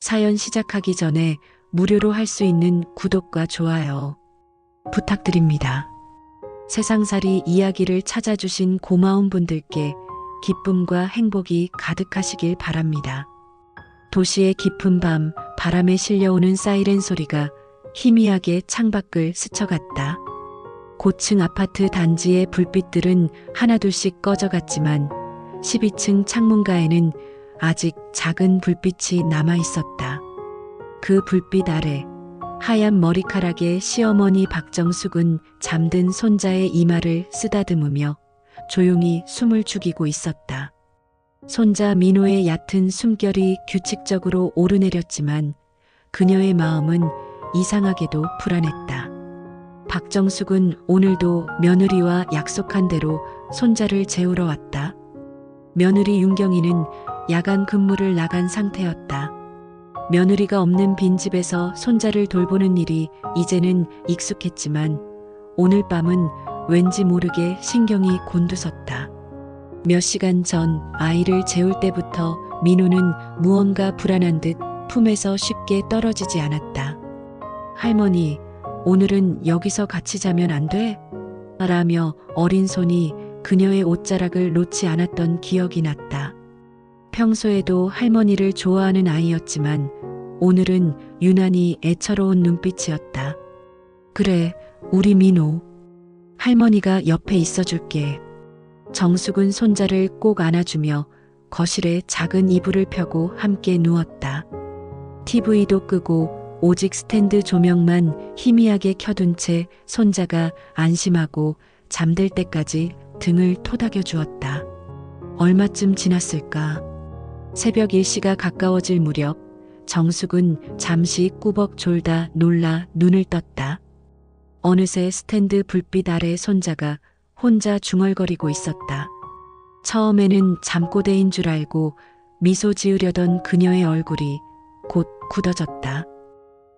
사연 시작하기 전에 무료로 할 수 있는 구독과 좋아요 부탁드립니다. 세상살이 이야기를 찾아주신 고마운 분들께 기쁨과 행복이 가득하시길 바랍니다. 도시의 깊은 밤, 바람에 실려오는 사이렌 소리가 희미하게 창밖을 스쳐갔다. 고층 아파트 단지의 불빛들은 하나둘씩 꺼져갔지만 12층 창문가에는 아직 작은 불빛이 남아 있었다. 그 불빛 아래 하얀 머리카락의 시어머니 박정숙은 잠든 손자의 이마를 쓰다듬으며 조용히 숨을 죽이고 있었다. 손자 민호의 얕은 숨결이 규칙적으로 오르내렸지만 그녀의 마음은 이상하게도 불안했다. 박정숙은 오늘도 며느리와 약속한 대로 손자를 재우러 왔다. 며느리 윤경이는 야간 근무를 나간 상태였다. 며느리가 없는 빈집에서 손자를 돌보는 일이 이제는 익숙했지만 오늘 밤은 왠지 모르게 신경이 곤두섰다. 몇 시간 전 아이를 재울 때부터 민호는 무언가 불안한 듯 품에서 쉽게 떨어지지 않았다. 할머니, 오늘은 여기서 같이 자면 안 돼? 라며 어린 손이 그녀의 옷자락을 놓지 않았던 기억이 났다. 평소에도 할머니를 좋아하는 아이였지만 오늘은 유난히 애처로운 눈빛이었다. 그래, 우리 민호. 할머니가 옆에 있어줄게. 정숙은 손자를 꼭 안아주며 거실에 작은 이불을 펴고 함께 누웠다. TV도 끄고 오직 스탠드 조명만 희미하게 켜둔 채 손자가 안심하고 잠들 때까지 등을 토닥여 주었다. 얼마쯤 지났을까? 새벽 1시가 가까워질 무렵 정숙은 잠시 꾸벅 졸다 놀라 눈을 떴다. 어느새 스탠드 불빛 아래 손자가 혼자 중얼거리고 있었다. 처음에는 잠꼬대인 줄 알고 미소 지으려던 그녀의 얼굴이 곧 굳어졌다.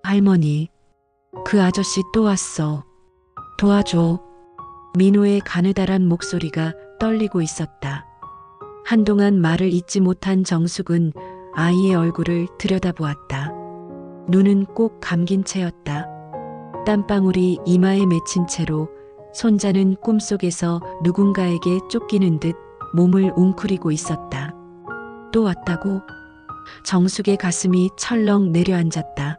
할머니, 그 아저씨 또 왔어. 도와줘. 민호의 가느다란 목소리가 떨리고 있었다. 한동안 말을 잇지 못한 정숙은 아이의 얼굴을 들여다보았다. 눈은 꼭 감긴 채였다. 땀방울이 이마에 맺힌 채로 손자는 꿈속에서 누군가에게 쫓기는 듯 몸을 웅크리고 있었다. 또 왔다고? 정숙의 가슴이 철렁 내려앉았다.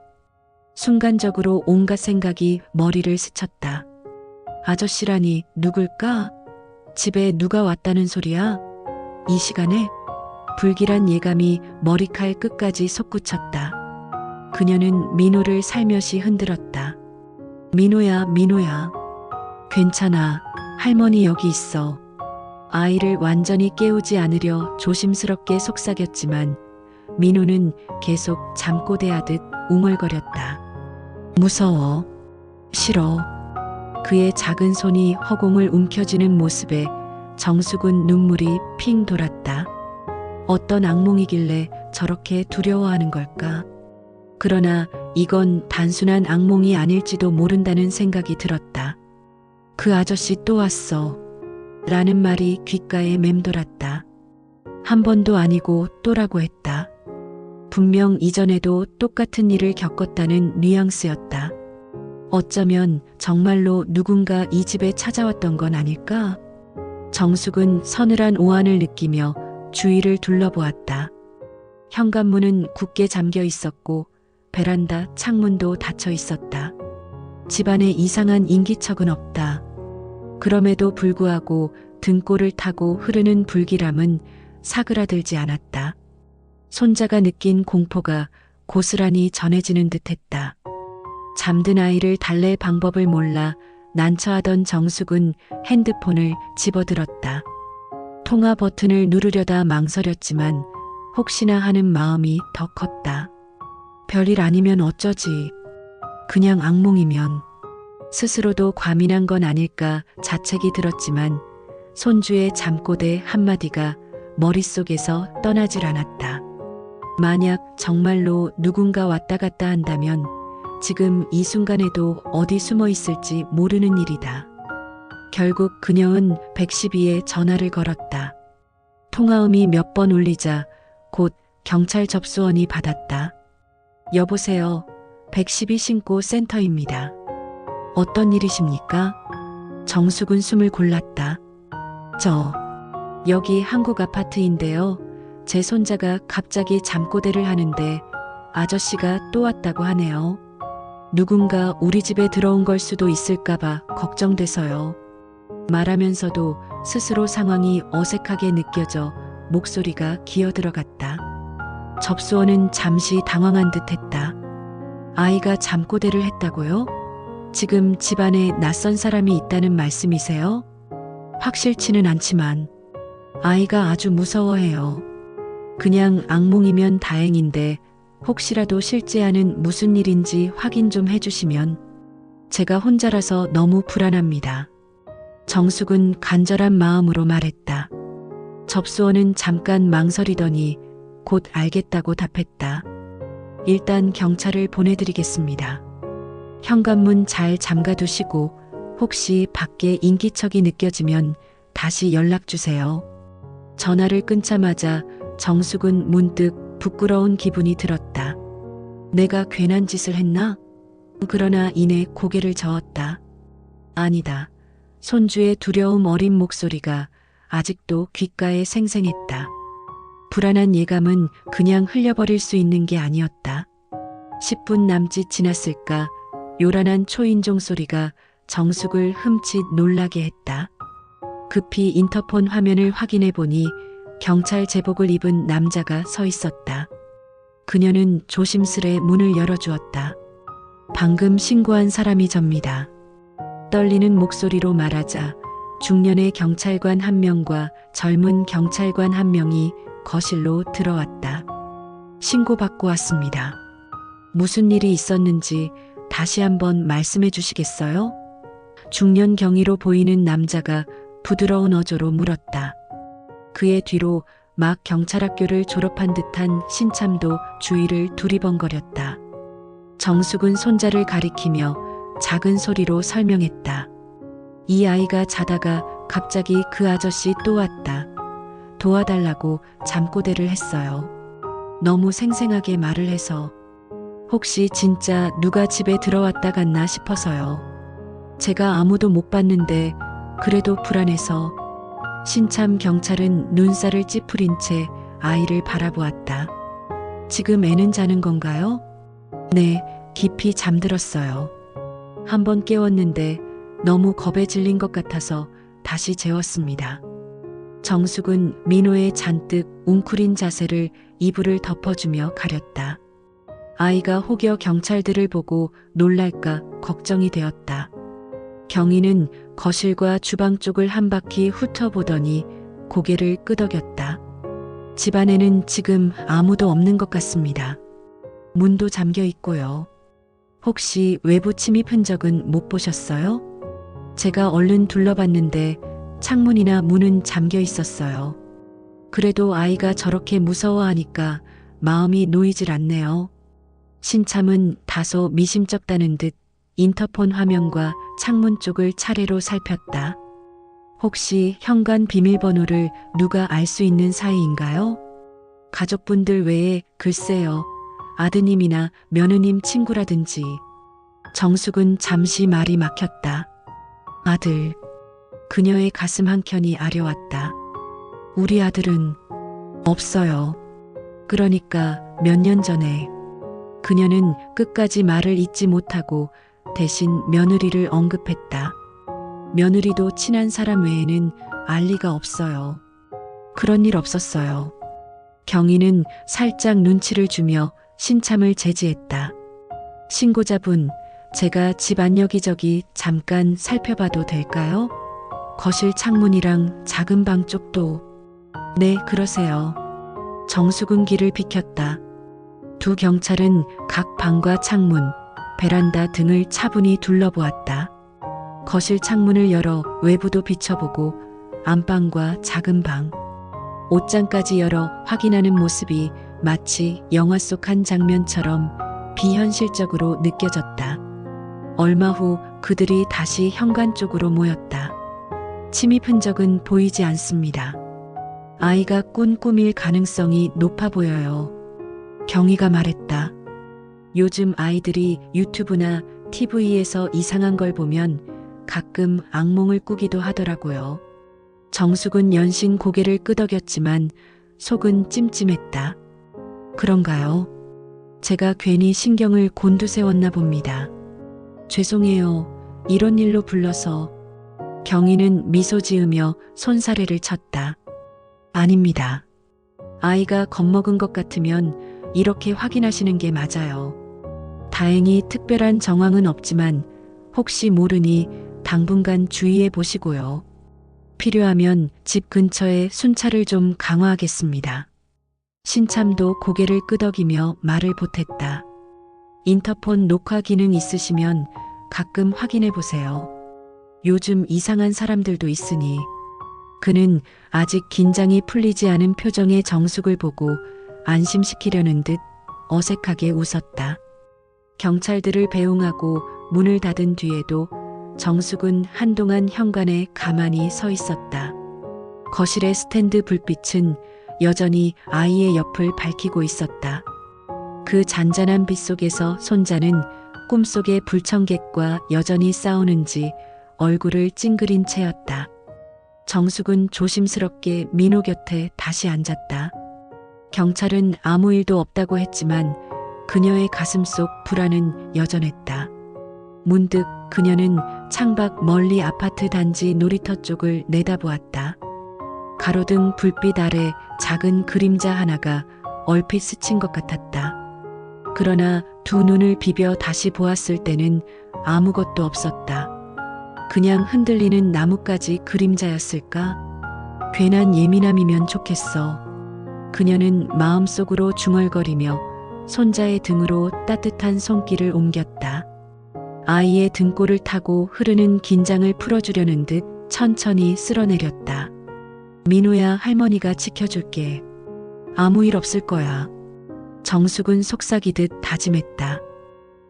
순간적으로 온갖 생각이 머리를 스쳤다. 아저씨라니 누굴까? 집에 누가 왔다는 소리야? 이 시간에? 불길한 예감이 머리칼 끝까지 솟구쳤다. 그녀는 민호를 살며시 흔들었다. 민호야, 민호야. 괜찮아. 할머니 여기 있어. 아이를 완전히 깨우지 않으려 조심스럽게 속삭였지만 민호는 계속 잠꼬대하듯 웅얼거렸다. 무서워. 싫어. 그의 작은 손이 허공을 움켜쥐는 모습에 정숙은 눈물이 핑 돌았다. 어떤 악몽이길래 저렇게 두려워하는 걸까? 그러나 이건 단순한 악몽이 아닐지도 모른다는 생각이 들었다. 그 아저씨 또 왔어. 라는 말이 귓가에 맴돌았다. 한 번도 아니고 또라고 했다. 분명 이전에도 똑같은 일을 겪었다는 뉘앙스였다. 어쩌면 정말로 누군가 이 집에 찾아왔던 건 아닐까? 정숙은 서늘한 오한을 느끼며 주위를 둘러보았다. 현관문은 굳게 잠겨 있었고 베란다 창문도 닫혀 있었다. 집안에 이상한 인기척은 없다. 그럼에도 불구하고 등골을 타고 흐르는 불길함은 사그라들지 않았다. 손자가 느낀 공포가 고스란히 전해지는 듯했다. 잠든 아이를 달랠 방법을 몰라 난처하던 정숙은 핸드폰을 집어들었다. 통화 버튼을 누르려다 망설였지만 혹시나 하는 마음이 더 컸다. 별일 아니면 어쩌지. 그냥 악몽이면. 스스로도 과민한 건 아닐까 자책이 들었지만 손주의 잠꼬대 한마디가 머릿속에서 떠나질 않았다. 만약 정말로 누군가 왔다 갔다 한다면 지금 이 순간에도 어디 숨어 있을지 모르는 일이다. 결국 그녀는 112에 전화를 걸었다. 통화음이 몇 번 울리자 곧 경찰 접수원이 받았다. 여보세요. 112 신고 센터입니다. 어떤 일이십니까? 정숙은 숨을 골랐다. 저, 여기 한국 아파트인데요. 제 손자가 갑자기 잠꼬대를 하는데 아저씨가 또 왔다고 하네요. 누군가 우리 집에 들어온 걸 수도 있을까봐 걱정돼서요. 말하면서도 스스로 상황이 어색하게 느껴져 목소리가 기어들어갔다. 접수원은 잠시 당황한 듯 했다. 아이가 잠꼬대를 했다고요? 지금 집안에 낯선 사람이 있다는 말씀이세요? 확실치는 않지만 아이가 아주 무서워해요. 그냥 악몽이면 다행인데 혹시라도 실제와는 무슨 일인지 확인 좀 해주시면. 제가 혼자라서 너무 불안합니다. 정숙은 간절한 마음으로 말했다. 접수원은 잠깐 망설이더니 곧 알겠다고 답했다. 일단 경찰을 보내드리겠습니다. 현관문 잘 잠가두시고 혹시 밖에 인기척이 느껴지면 다시 연락주세요. 전화를 끊자마자 정숙은 문득 부끄러운 기분이 들었다. 내가 괜한 짓을 했나? 그러나 이내 고개를 저었다. 아니다. 손주의 두려움 어린 목소리가 아직도 귓가에 생생했다. 불안한 예감은 그냥 흘려버릴 수 있는 게 아니었다. 10분 남짓 지났을까 요란한 초인종 소리가 정숙을 흠칫 놀라게 했다. 급히 인터폰 화면을 확인해 보니 경찰 제복을 입은 남자가 서 있었다. 그녀는 조심스레 문을 열어주었다. 방금 신고한 사람이 접니다. 떨리는 목소리로 말하자 중년의 경찰관 한 명과 젊은 경찰관 한 명이 거실로 들어왔다. 신고받고 왔습니다. 무슨 일이 있었는지 다시 한번 말씀해 주시겠어요? 중년 경위로 보이는 남자가 부드러운 어조로 물었다. 그의 뒤로 막 경찰학교를 졸업한 듯한 신참도 주위를 두리번거렸다. 정숙은 손자를 가리키며 작은 소리로 설명했다. 이 아이가 자다가 갑자기 그 아저씨 또 왔다. 도와달라고 잠꼬대를 했어요. 너무 생생하게 말을 해서 혹시 진짜 누가 집에 들어왔다 갔나 싶어서요. 제가 아무도 못 봤는데 그래도 불안해서. 신참 경찰은 눈살을 찌푸린 채 아이를 바라보았다. 지금 애는 자는 건가요? 네, 깊이 잠들었어요. 한번 깨웠는데 너무 겁에 질린 것 같아서 다시 재웠습니다. 정숙은 민호의 잔뜩 웅크린 자세를 이불을 덮어주며 가렸다. 아이가 혹여 경찰들을 보고 놀랄까 걱정이 되었다. 경희는 거실과 주방 쪽을 한 바퀴 훑어보더니 고개를 끄덕였다. 집안에는 지금 아무도 없는 것 같습니다. 문도 잠겨 있고요. 혹시 외부 침입 흔적은 못 보셨어요? 제가 얼른 둘러봤는데 창문이나 문은 잠겨 있었어요. 그래도 아이가 저렇게 무서워하니까 마음이 놓이질 않네요. 신참은 다소 미심쩍다는 듯 인터폰 화면과 창문 쪽을 차례로 살폈다. 혹시 현관 비밀번호를 누가 알 수 있는 사이인가요? 가족분들 외에 글쎄요. 아드님이나 며느님 친구라든지. 정숙은 잠시 말이 막혔다. 아들. 그녀의 가슴 한켠이 아려왔다. 우리 아들은 없어요. 그러니까 몇 년 전에. 그녀는 끝까지 말을 잇지 못하고 대신 며느리를 언급했다. 며느리도 친한 사람 외에는 알 리가 없어요. 그런 일 없었어요. 경희는 살짝 눈치를 주며 신참을 제지했다. 신고자분, 제가 집안 여기저기 잠깐 살펴봐도 될까요? 거실 창문이랑 작은 방 쪽도. 네, 그러세요. 정숙은 길을 비켰다. 두 경찰은 각 방과 창문, 베란다 등을 차분히 둘러보았다. 거실 창문을 열어 외부도 비춰보고 안방과 작은 방, 옷장까지 열어 확인하는 모습이 마치 영화 속 한 장면처럼 비현실적으로 느껴졌다. 얼마 후 그들이 다시 현관 쪽으로 모였다. 침입 흔적은 보이지 않습니다. 아이가 꾼 꿈일 가능성이 높아 보여요. 경희가 말했다. 요즘 아이들이 유튜브나 TV에서 이상한 걸 보면 가끔 악몽을 꾸기도 하더라고요. 정숙은 연신 고개를 끄덕였지만 속은 찜찜했다. 그런가요? 제가 괜히 신경을 곤두세웠나 봅니다. 죄송해요. 이런 일로 불러서. 경희는 미소 지으며 손사래를 쳤다. 아닙니다. 아이가 겁먹은 것 같으면 이렇게 확인하시는 게 맞아요. 다행히 특별한 정황은 없지만 혹시 모르니 당분간 주의해 보시고요. 필요하면 집 근처에 순찰을 좀 강화하겠습니다. 신참도 고개를 끄덕이며 말을 보탰다. 인터폰 녹화 기능 있으시면 가끔 확인해 보세요. 요즘 이상한 사람들도 있으니. 그는 아직 긴장이 풀리지 않은 표정의 정숙을 보고 안심시키려는 듯 어색하게 웃었다. 경찰들을 배웅하고 문을 닫은 뒤에도 정숙은 한동안 현관에 가만히 서 있었다. 거실의 스탠드 불빛은 여전히 아이의 옆을 밝히고 있었다. 그 잔잔한 빛 속에서 손자는 꿈속의 불청객과 여전히 싸우는지 얼굴을 찡그린 채였다. 정숙은 조심스럽게 민호 곁에 다시 앉았다. 경찰은 아무 일도 없다고 했지만 그녀의 가슴 속 불안은 여전했다. 문득 그녀는 창밖 멀리 아파트 단지 놀이터 쪽을 내다보았다. 가로등 불빛 아래 작은 그림자 하나가 얼핏 스친 것 같았다. 그러나 두 눈을 비벼 다시 보았을 때는 아무것도 없었다. 그냥 흔들리는 나뭇가지 그림자였을까? 괜한 예민함이면 좋겠어. 그녀는 마음속으로 중얼거리며 손자의 등으로 따뜻한 손길을 옮겼다. 아이의 등골을 타고 흐르는 긴장을 풀어주려는 듯 천천히 쓸어내렸다. 민호야, 할머니가 지켜줄게. 아무 일 없을 거야. 정숙은 속삭이듯 다짐했다.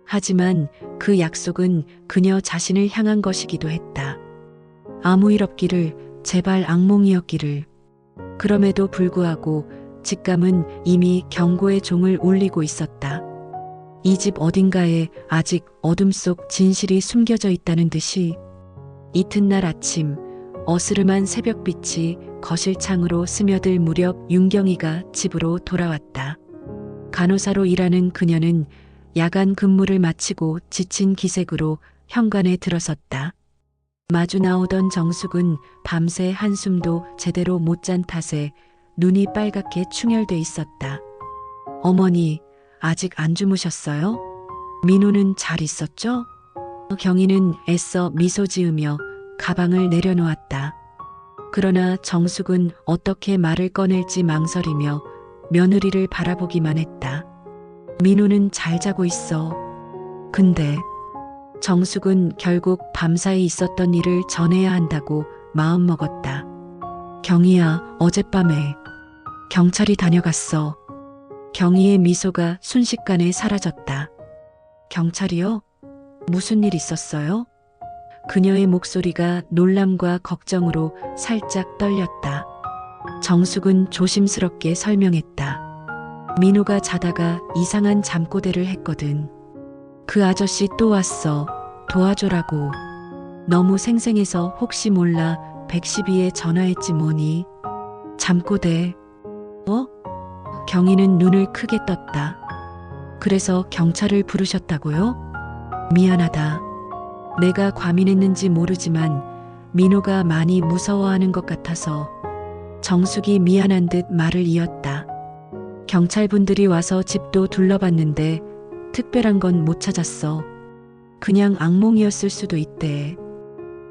하지만 그 약속은 그녀 자신을 향한 것이기도 했다. 아무 일 없기를, 제발 악몽이었기를. 그럼에도 불구하고 직감은 이미 경고의 종을 울리고 있었다. 이 집 어딘가에 아직 어둠 속 진실이 숨겨져 있다는 듯이. 이튿날 아침 어스름한 새벽빛이 거실 창으로 스며들 무렵 윤경이가 집으로 돌아왔다. 간호사로 일하는 그녀는 야간 근무를 마치고 지친 기색으로 현관에 들어섰다. 마주 나오던 정숙은 밤새 한숨도 제대로 못 잔 탓에 눈이 빨갛게 충혈돼 있었다. 어머니, 아직 안 주무셨어요? 민호는 잘 있었죠? 경희는 애써 미소 지으며 가방을 내려놓았다. 그러나 정숙은 어떻게 말을 꺼낼지 망설이며 며느리를 바라보기만 했다. 민호는 잘 자고 있어. 근데 정숙은 결국 밤사이 있었던 일을 전해야 한다고 마음먹었다. 경희야, 어젯밤에 경찰이 다녀갔어. 경희의 미소가 순식간에 사라졌다. 경찰이요? 무슨 일 있었어요? 그녀의 목소리가 놀람과 걱정으로 살짝 떨렸다. 정숙은 조심스럽게 설명했다. 민호가 자다가 이상한 잠꼬대를 했거든. 그 아저씨 또 왔어. 도와줘라고. 너무 생생해서 혹시 몰라 112에 전화했지 뭐니. 잠꼬대. 경희는 눈을 크게 떴다. 그래서 경찰을 부르셨다고요? 미안하다. 내가 과민했는지 모르지만 민호가 많이 무서워하는 것 같아서. 정숙이 미안한 듯 말을 이었다. 경찰분들이 와서 집도 둘러봤는데 특별한 건 못 찾았어. 그냥 악몽이었을 수도 있대.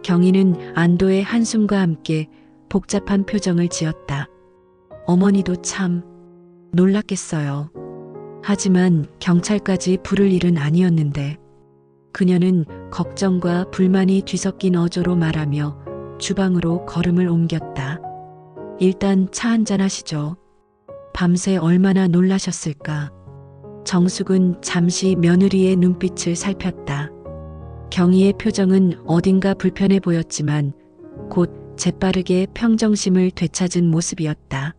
경희는 안도의 한숨과 함께 복잡한 표정을 지었다. 어머니도 참 놀랐겠어요. 하지만 경찰까지 부를 일은 아니었는데. 그녀는 걱정과 불만이 뒤섞인 어조로 말하며 주방으로 걸음을 옮겼다. 일단 차 한잔 하시죠. 밤새 얼마나 놀라셨을까. 정숙은 잠시 며느리의 눈빛을 살폈다. 경희의 표정은 어딘가 불편해 보였지만 곧 재빠르게 평정심을 되찾은 모습이었다.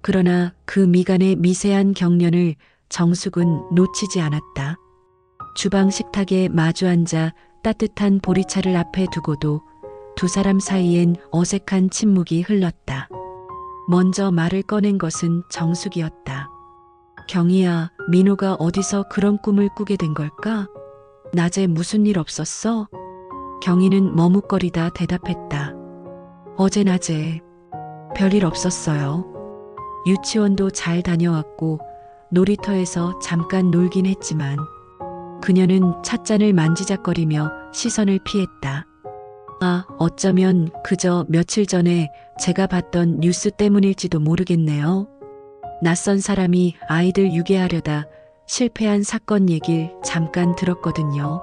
그러나 그 미간의 미세한 경련을 정숙은 놓치지 않았다. 주방 식탁에 마주 앉아 따뜻한 보리차를 앞에 두고도 두 사람 사이엔 어색한 침묵이 흘렀다. 먼저 말을 꺼낸 것은 정숙이었다. 경희야, 민호가 어디서 그런 꿈을 꾸게 된 걸까? 낮에 무슨 일 없었어? 경희는 머뭇거리다 대답했다. 어제 낮에 별일 없었어요. 유치원도 잘 다녀왔고 놀이터에서 잠깐 놀긴 했지만 그녀는 찻잔을 만지작거리며 시선을 피했다. 아, 어쩌면 그저 며칠 전에 제가 봤던 뉴스 때문일지도 모르겠네요. 낯선 사람이 아이들 유괴하려다 실패한 사건 얘길 잠깐 들었거든요.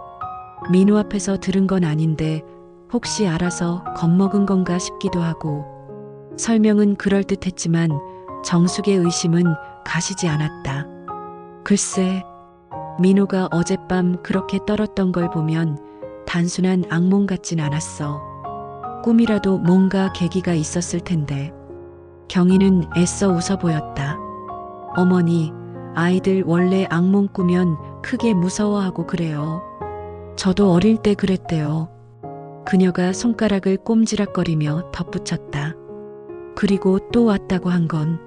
민호 앞에서 들은 건 아닌데 혹시 알아서 겁먹은 건가 싶기도 하고. 설명은 그럴듯했지만 정숙의 의심은 가시지 않았다. 글쎄, 민호가 어젯밤 그렇게 떨었던 걸 보면 단순한 악몽 같진 않았어. 꿈이라도 뭔가 계기가 있었을 텐데. 경희는 애써 웃어 보였다. 어머니, 아이들 원래 악몽 꾸면 크게 무서워하고 그래요. 저도 어릴 때 그랬대요. 그녀가 손가락을 꼼지락거리며 덧붙였다. 그리고 또 왔다고 한 건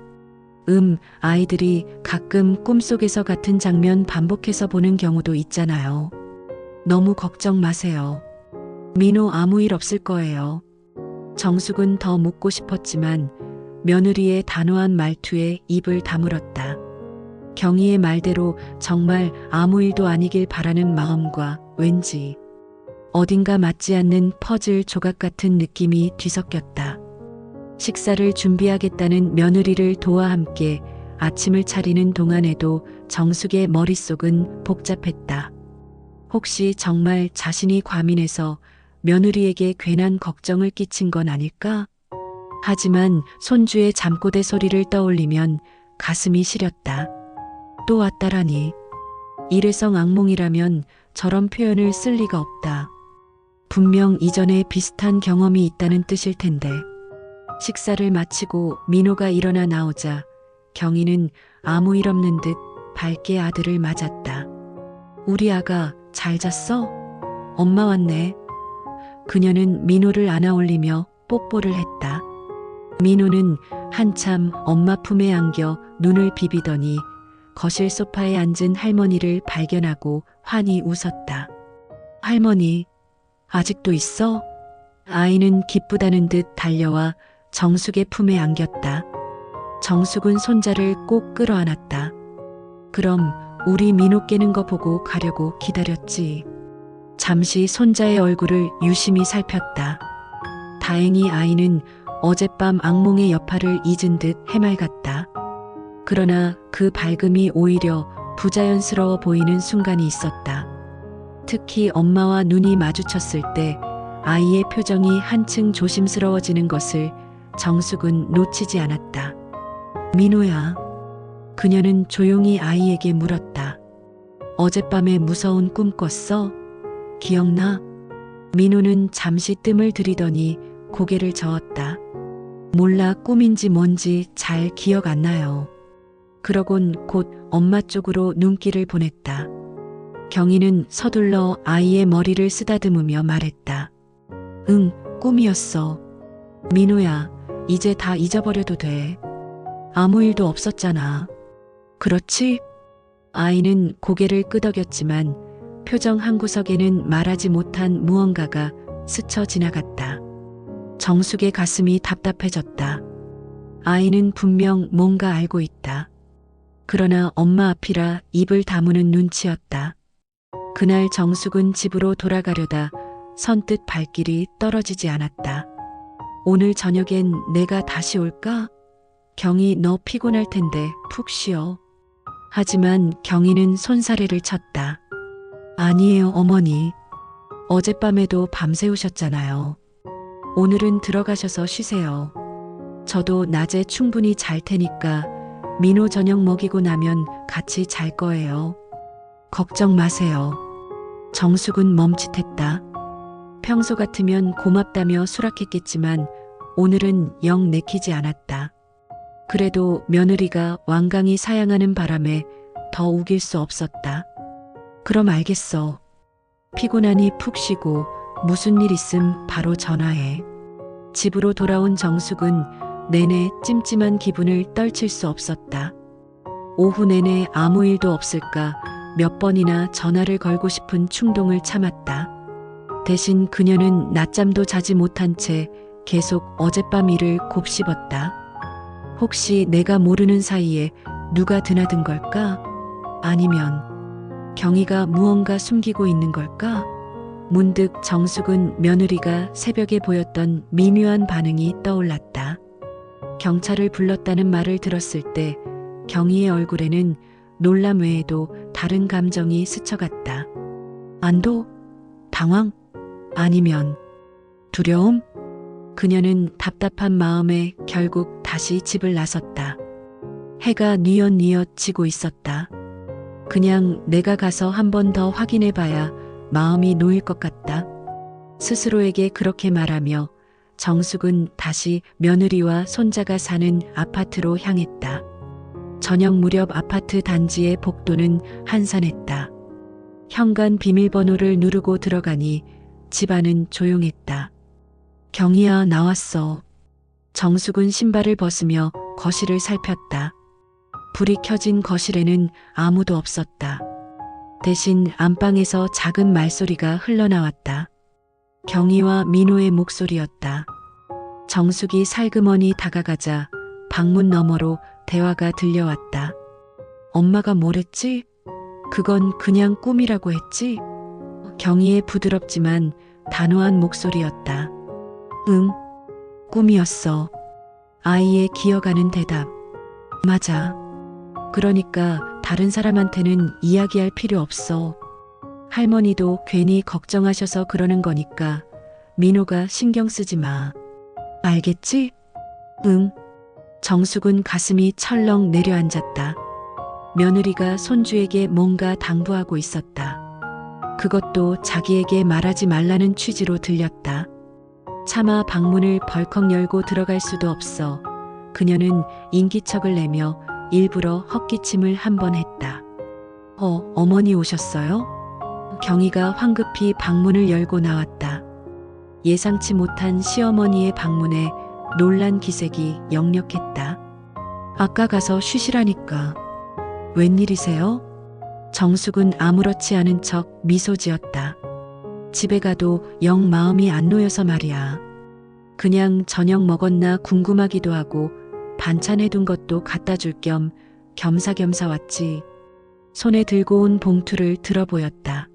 아이들이 가끔 꿈속에서 같은 장면 반복해서 보는 경우도 있잖아요. 너무 걱정 마세요. 민호 아무 일 없을 거예요. 정숙은 더 묻고 싶었지만 며느리의 단호한 말투에 입을 다물었다. 경희의 말대로 정말 아무 일도 아니길 바라는 마음과 왠지 어딘가 맞지 않는 퍼즐 조각 같은 느낌이 뒤섞였다. 식사를 준비하겠다는 며느리를 도와 함께 아침을 차리는 동안에도 정숙의 머릿속은 복잡했다. 혹시 정말 자신이 과민해서 며느리에게 괜한 걱정을 끼친 건 아닐까? 하지만 손주의 잠꼬대 소리를 떠올리면 가슴이 시렸다. 또 왔다라니. 일회성 악몽이라면 저런 표현을 쓸 리가 없다. 분명 이전에 비슷한 경험이 있다는 뜻일 텐데. 식사를 마치고 민호가 일어나 나오자 경희는 아무 일 없는 듯 밝게 아들을 맞았다. 우리 아가 잘 잤어? 엄마 왔네. 그녀는 민호를 안아올리며 뽀뽀를 했다. 민호는 한참 엄마 품에 안겨 눈을 비비더니 거실 소파에 앉은 할머니를 발견하고 환히 웃었다. 할머니, 아직도 있어? 아이는 기쁘다는 듯 달려와 정숙의 품에 안겼다. 정숙은 손자를 꼭 끌어안았다. 그럼 우리 민호 깨는 거 보고 가려고 기다렸지. 잠시 손자의 얼굴을 유심히 살폈다. 다행히 아이는 어젯밤 악몽의 여파를 잊은 듯 해맑았다. 그러나 그 밝음이 오히려 부자연스러워 보이는 순간이 있었다. 특히 엄마와 눈이 마주쳤을 때 아이의 표정이 한층 조심스러워지는 것을 정숙은 놓치지 않았다. 민호야. 그녀는 조용히 아이에게 물었다. 어젯밤에 무서운 꿈 꿨어? 기억나? 민호는 잠시 뜸을 들이더니 고개를 저었다. 몰라, 꿈인지 뭔지 잘 기억 안 나요. 그러곤 곧 엄마 쪽으로 눈길을 보냈다. 경희는 서둘러 아이의 머리를 쓰다듬으며 말했다. 응, 꿈이었어. 민호야, 이제 다 잊어버려도 돼. 아무 일도 없었잖아. 그렇지? 아이는 고개를 끄덕였지만 표정 한구석에는 말하지 못한 무언가가 스쳐 지나갔다. 정숙의 가슴이 답답해졌다. 아이는 분명 뭔가 알고 있다. 그러나 엄마 앞이라 입을 다무는 눈치였다. 그날 정숙은 집으로 돌아가려다 선뜻 발길이 떨어지지 않았다. 오늘 저녁엔 내가 다시 올까? 경희, 너 피곤할 텐데 푹 쉬어. 하지만 경희는 손사래를 쳤다. 아니에요, 어머니. 어젯밤에도 밤새우셨잖아요. 오늘은 들어가셔서 쉬세요. 저도 낮에 충분히 잘 테니까 민호 저녁 먹이고 나면 같이 잘 거예요. 걱정 마세요. 정숙은 멈칫했다. 평소 같으면 고맙다며 수락했겠지만 오늘은 영 내키지 않았다. 그래도 며느리가 완강히 사양하는 바람에 더 우길 수 없었다. 그럼 알겠어. 피곤하니 푹 쉬고 무슨 일 있음 바로 전화해. 집으로 돌아온 정숙은 내내 찜찜한 기분을 떨칠 수 없었다. 오후 내내 아무 일도 없을까 몇 번이나 전화를 걸고 싶은 충동을 참았다. 대신 그녀는 낮잠도 자지 못한 채 계속 어젯밤 일을 곱씹었다. 혹시 내가 모르는 사이에 누가 드나든 걸까? 아니면 경희가 무언가 숨기고 있는 걸까? 문득 정숙은 며느리가 새벽에 보였던 미묘한 반응이 떠올랐다. 경찰을 불렀다는 말을 들었을 때 경희의 얼굴에는 놀람 외에도 다른 감정이 스쳐갔다. 안도? 당황? 아니면 두려움? 그녀는 답답한 마음에 결국 다시 집을 나섰다. 해가 뉘엿뉘엿 지고 있었다. 그냥 내가 가서 한 번 더 확인해 봐야 마음이 놓일 것 같다. 스스로에게 그렇게 말하며 정숙은 다시 며느리와 손자가 사는 아파트로 향했다. 저녁 무렵 아파트 단지의 복도는 한산했다. 현관 비밀번호를 누르고 들어가니 집안은 조용했다. 경희야, 나왔어. 정숙은 신발을 벗으며 거실을 살폈다. 불이 켜진 거실에는 아무도 없었다. 대신 안방에서 작은 말소리가 흘러나왔다. 경희와 민호의 목소리였다. 정숙이 살그머니 다가가자 방문 너머로 대화가 들려왔다. 엄마가 뭐랬지? 그건 그냥 꿈이라고 했지? 경희의 부드럽지만 단호한 목소리였다. 응, 꿈이었어. 아이의 기어가는 대답. 맞아. 그러니까 다른 사람한테는 이야기할 필요 없어. 할머니도 괜히 걱정하셔서 그러는 거니까 민호가 신경 쓰지 마. 알겠지? 응. 정숙은 가슴이 철렁 내려앉았다. 며느리가 손주에게 뭔가 당부하고 있었다. 그것도 자기에게 말하지 말라는 취지로 들렸다. 차마 방문을 벌컥 열고 들어갈 수도 없어 그녀는 인기척을 내며 일부러 헛기침을 한 번 했다. 어머니 오셨어요? 경희가 황급히 방문을 열고 나왔다. 예상치 못한 시어머니의 방문에 놀란 기색이 역력했다. 아까 가서 쉬시라니까. 웬일이세요? 정숙은 아무렇지 않은 척 미소 지었다. 집에 가도 영 마음이 안 놓여서 말이야. 그냥 저녁 먹었나 궁금하기도 하고 반찬 해둔 것도 갖다 줄 겸 겸사겸사 왔지. 손에 들고 온 봉투를 들어 보였다.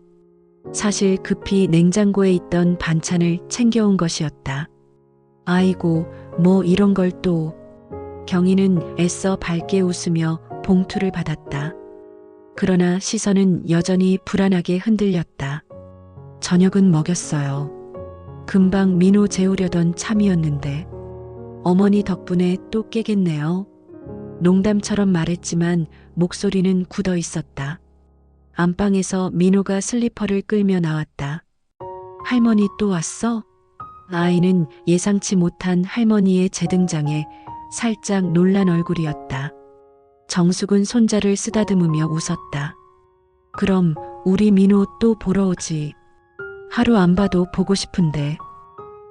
사실 급히 냉장고에 있던 반찬을 챙겨온 것이었다. 아이고, 뭐 이런 걸 또. 경희는 애써 밝게 웃으며 봉투를 받았다. 그러나 시선은 여전히 불안하게 흔들렸다. 저녁은 먹였어요. 금방 민호 재우려던 참이었는데. 어머니 덕분에 또 깨겠네요. 농담처럼 말했지만 목소리는 굳어 있었다. 안방에서 민호가 슬리퍼를 끌며 나왔다. 할머니 또 왔어? 아이는 예상치 못한 할머니의 재등장에 살짝 놀란 얼굴이었다. 정숙은 손자를 쓰다듬으며 웃었다. 그럼 우리 민호 또 보러 오지. 하루 안 봐도 보고 싶은데.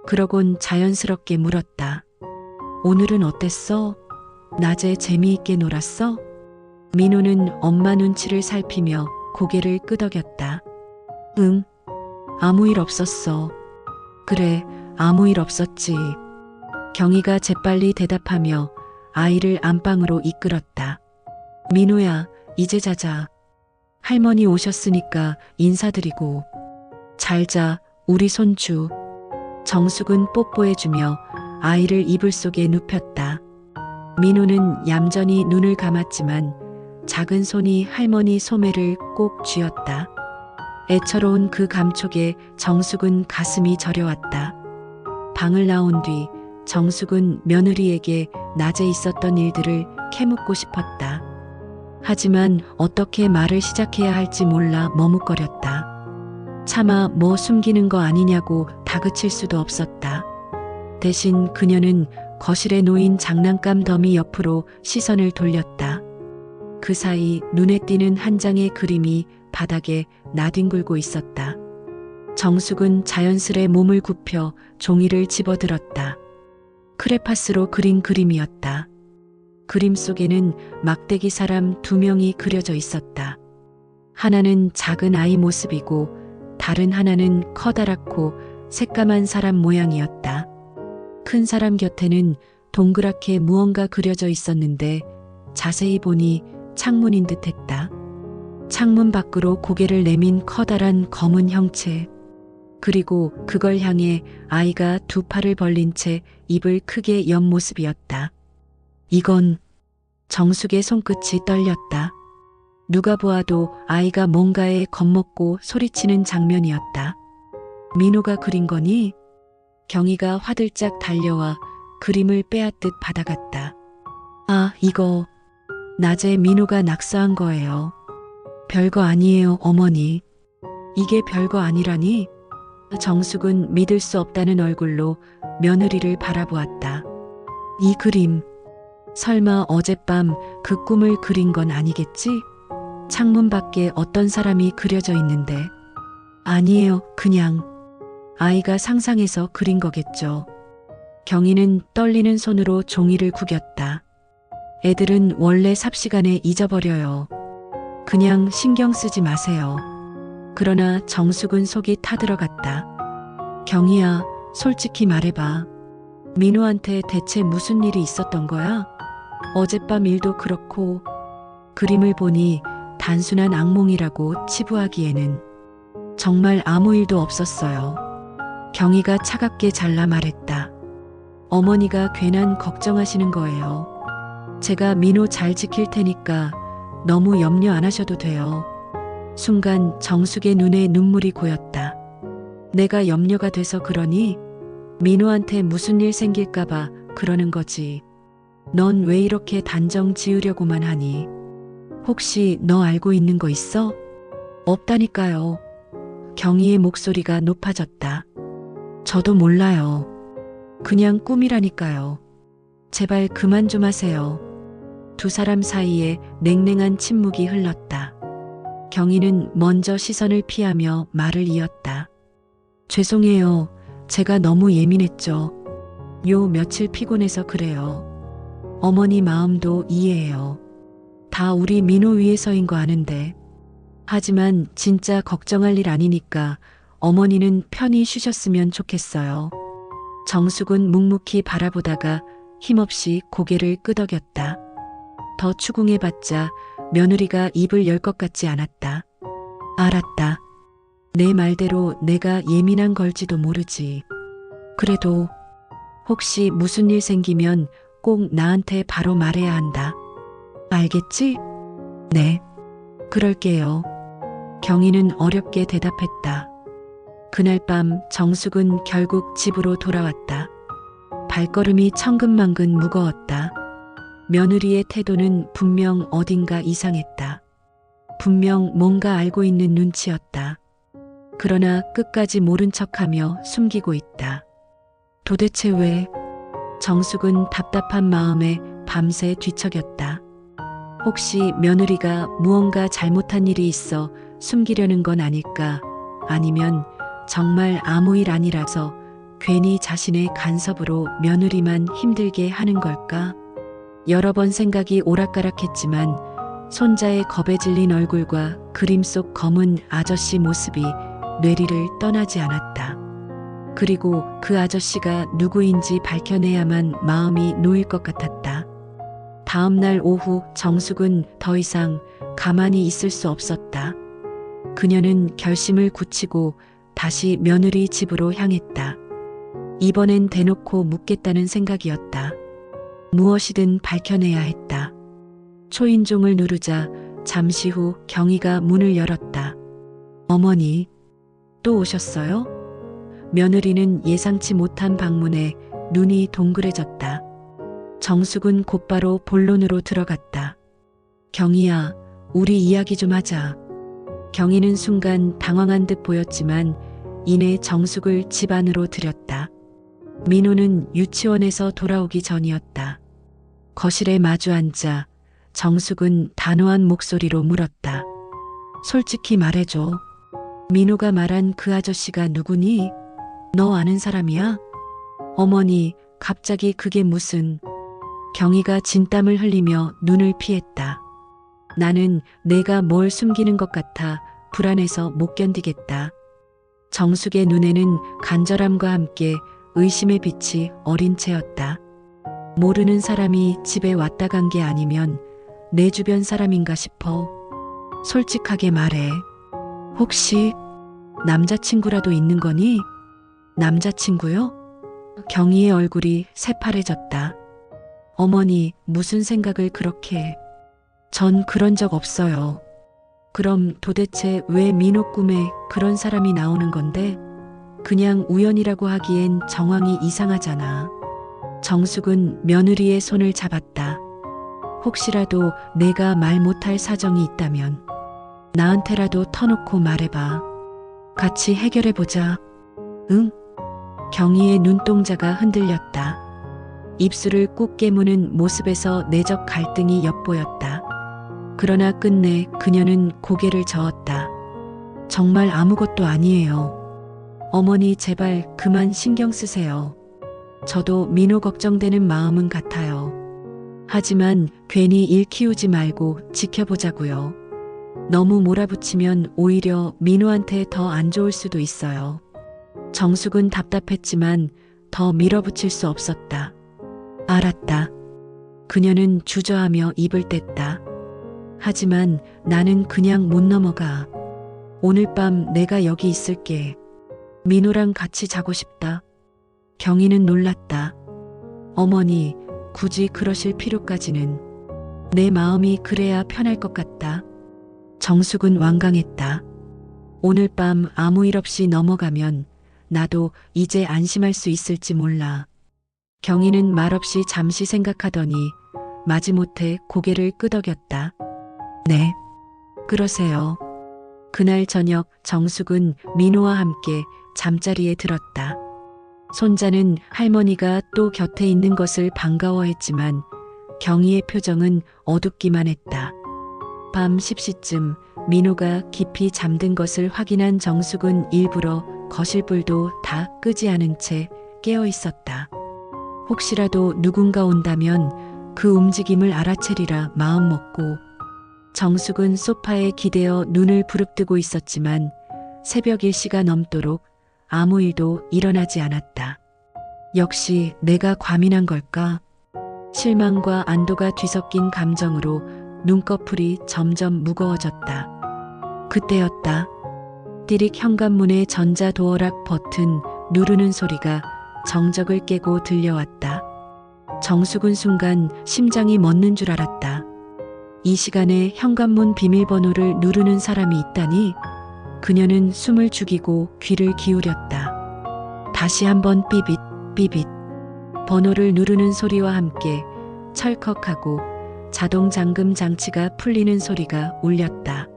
그러곤 자연스럽게 물었다. 오늘은 어땠어? 낮에 재미있게 놀았어? 민호는 엄마 눈치를 살피며 고개를 끄덕였다. 응, 아무 일 없었어. 그래, 아무 일 없었지. 경희가 재빨리 대답하며 아이를 안방으로 이끌었다. 민호야, 이제 자자. 할머니 오셨으니까 인사드리고. 잘 자, 우리 손주. 정숙은 뽀뽀해주며 아이를 이불 속에 눕혔다. 민호는 얌전히 눈을 감았지만 작은 손이 할머니 소매를 꼭 쥐었다. 애처로운 그 감촉에 정숙은 가슴이 저려왔다. 방을 나온 뒤 정숙은 며느리에게 낮에 있었던 일들을 캐묻고 싶었다. 하지만 어떻게 말을 시작해야 할지 몰라 머뭇거렸다. 차마 뭐 숨기는 거 아니냐고 다그칠 수도 없었다. 대신 그녀는 거실에 놓인 장난감 더미 옆으로 시선을 돌렸다. 그 사이 눈에 띄는 한 장의 그림이 바닥에 나뒹굴고 있었다. 정숙은 자연스레 몸을 굽혀 종이를 집어들었다. 크레파스로 그린 그림이었다. 그림 속에는 막대기 사람 2명이 그려져 있었다. 하나는 작은 아이 모습이고 다른 하나는 커다랗고 새까만 사람 모양이었다. 큰 사람 곁에는 동그랗게 무언가 그려져 있었는데 자세히 보니 창문인 듯했다. 창문 밖으로 고개를 내민 커다란 검은 형체. 그리고 그걸 향해 아이가 2팔을 벌린 채 입을 크게 연 모습이었다. 이건 정숙의 손끝이 떨렸다. 누가 보아도 아이가 뭔가에 겁먹고 소리치는 장면이었다. 민호가 그린 거니? 경희가 화들짝 달려와 그림을 빼앗듯 받아갔다. 아, 이거 낮에 민호가 낙서한 거예요. 별거 아니에요, 어머니. 이게 별거 아니라니? 정숙은 믿을 수 없다는 얼굴로 며느리를 바라보았다. 이 그림, 설마 어젯밤 그 꿈을 그린 건 아니겠지? 창문 밖에 어떤 사람이 그려져 있는데. 아니에요, 그냥 아이가 상상해서 그린 거겠죠. 경희는 떨리는 손으로 종이를 구겼다. 애들은 원래 삽시간에 잊어버려요. 그냥 신경 쓰지 마세요. 그러나 정숙은 속이 타들어갔다. 경희야, 솔직히 말해봐. 민호한테 대체 무슨 일이 있었던 거야? 어젯밤 일도 그렇고 그림을 보니 단순한 악몽이라고 치부하기에는 정말 아무 일도 없었어요. 경희가 차갑게 잘라 말했다. 어머니가 괜한 걱정하시는 거예요. 제가 민호 잘 지킬 테니까 너무 염려 안 하셔도 돼요. 순간 정숙의 눈에 눈물이 고였다. 내가 염려가 돼서 그러니? 민호한테 무슨 일 생길까봐 그러는 거지. 넌 왜 이렇게 단정 지으려고만 하니? 혹시 너 알고 있는 거 있어? 없다니까요. 경희의 목소리가 높아졌다. 저도 몰라요. 그냥 꿈이라니까요. 제발 그만 좀 하세요. 2 사람 사이에 냉랭한 침묵이 흘렀다. 경희는 먼저 시선을 피하며 말을 이었다. 죄송해요. 제가 너무 예민했죠. 요 며칠 피곤해서 그래요. 어머니 마음도 이해해요. 다 우리 민호 위해서인 거 아는데. 하지만 진짜 걱정할 일 아니니까 어머니는 편히 쉬셨으면 좋겠어요. 정숙은 묵묵히 바라보다가 힘없이 고개를 끄덕였다. 더 추궁해봤자 며느리가 입을 열 것 같지 않았다. 알았다. 내 말대로 내가 예민한 걸지도 모르지. 그래도 혹시 무슨 일 생기면 꼭 나한테 바로 말해야 한다. 알겠지? 네. 그럴게요. 경희는 어렵게 대답했다. 그날 밤 정숙은 결국 집으로 돌아왔다. 발걸음이 천근만근 무거웠다. 며느리의 태도는 분명 어딘가 이상했다. 분명 뭔가 알고 있는 눈치였다. 그러나 끝까지 모른 척하며 숨기고 있다. 도대체 왜? 정숙은 답답한 마음에 밤새 뒤척였다. 혹시 며느리가 무언가 잘못한 일이 있어 숨기려는 건 아닐까? 아니면 정말 아무 일 아니라서 괜히 자신의 간섭으로 며느리만 힘들게 하는 걸까? 여러 번 생각이 오락가락했지만 손자의 겁에 질린 얼굴과 그림 속 검은 아저씨 모습이 뇌리를 떠나지 않았다. 그리고 그 아저씨가 누구인지 밝혀내야만 마음이 놓일 것 같았다. 다음 날 오후 정숙은 더 이상 가만히 있을 수 없었다. 그녀는 결심을 굳히고 다시 며느리 집으로 향했다. 이번엔 대놓고 묻겠다는 생각이었다. 무엇이든 밝혀내야 했다. 초인종을 누르자 잠시 후 경희가 문을 열었다. 어머니, 또 오셨어요? 며느리는 예상치 못한 방문에 눈이 동그래졌다. 정숙은 곧바로 본론으로 들어갔다. 경희야, 우리 이야기 좀 하자. 경희는 순간 당황한 듯 보였지만 이내 정숙을 집 안으로 들였다. 민호는 유치원에서 돌아오기 전이었다. 거실에 마주 앉아 정숙은 단호한 목소리로 물었다. 솔직히 말해줘. 민호가 말한 그 아저씨가 누구니? 너 아는 사람이야? 어머니, 갑자기 그게 무슨... 경희가 진땀을 흘리며 눈을 피했다. 나는 내가 뭘 숨기는 것 같아 불안해서 못 견디겠다. 정숙의 눈에는 간절함과 함께 의심의 빛이 어린 채였다. 모르는 사람이 집에 왔다 간 게 아니면 내 주변 사람인가 싶어. 솔직하게 말해. 혹시 남자친구라도 있는 거니? 남자친구요? 경희의 얼굴이 새파래졌다. 어머니, 무슨 생각을 그렇게 해? 전 그런 적 없어요. 그럼 도대체 왜 민호 꿈에 그런 사람이 나오는 건데? 그냥 우연이라고 하기엔 정황이 이상하잖아. 정숙은 며느리의 손을 잡았다. 혹시라도 내가 말 못할 사정이 있다면 나한테라도 터놓고 말해봐. 같이 해결해보자. 응? 경희의 눈동자가 흔들렸다. 입술을 꾹 깨무는 모습에서 내적 갈등이 엿보였다. 그러나 끝내 그녀는 고개를 저었다. 정말 아무것도 아니에요. 어머니 제발 그만 신경 쓰세요. 저도 민호 걱정되는 마음은 같아요. 하지만 괜히 일 키우지 말고 지켜보자고요. 너무 몰아붙이면 오히려 민호한테 더 안 좋을 수도 있어요. 정숙은 답답했지만 더 밀어붙일 수 없었다. 알았다. 그녀는 주저하며 입을 뗐다. 하지만 나는 그냥 못 넘어가. 오늘 밤 내가 여기 있을게. 민호랑 같이 자고 싶다. 경희는 놀랐다. 어머니, 굳이 그러실 필요까지는. 내 마음이 그래야 편할 것 같다. 정숙은 완강했다. 오늘 밤 아무 일 없이 넘어가면 나도 이제 안심할 수 있을지 몰라. 경희는 말없이 잠시 생각하더니 마지못해 고개를 끄덕였다. 네, 그러세요. 그날 저녁 정숙은 민호와 함께 잠자리에 들었다. 손자는 할머니가 또 곁에 있는 것을 반가워했지만 경희의 표정은 어둡기만 했다. 밤 10시쯤 민호가 깊이 잠든 것을 확인한 정숙은 일부러 거실불도 다 끄지 않은 채 깨어 있었다. 혹시라도 누군가 온다면 그 움직임을 알아채리라 마음먹고 정숙은 소파에 기대어 눈을 부릅뜨고 있었지만 새벽 1시가 넘도록 아무 일도 일어나지 않았다. 역시 내가 과민한 걸까? 실망과 안도가 뒤섞인 감정으로 눈꺼풀이 점점 무거워졌다. 그때였다. 띠릭 현관문의 전자도어락 버튼 누르는 소리가 정적을 깨고 들려왔다. 정숙은 순간 심장이 멎는 줄 알았다. 이 시간에 현관문 비밀번호를 누르는 사람이 있다니? 그녀는 숨을 죽이고 귀를 기울였다. 다시 한번 삐빗, 삐빗. 번호를 누르는 소리와 함께 철컥하고 자동 잠금 장치가 풀리는 소리가 울렸다.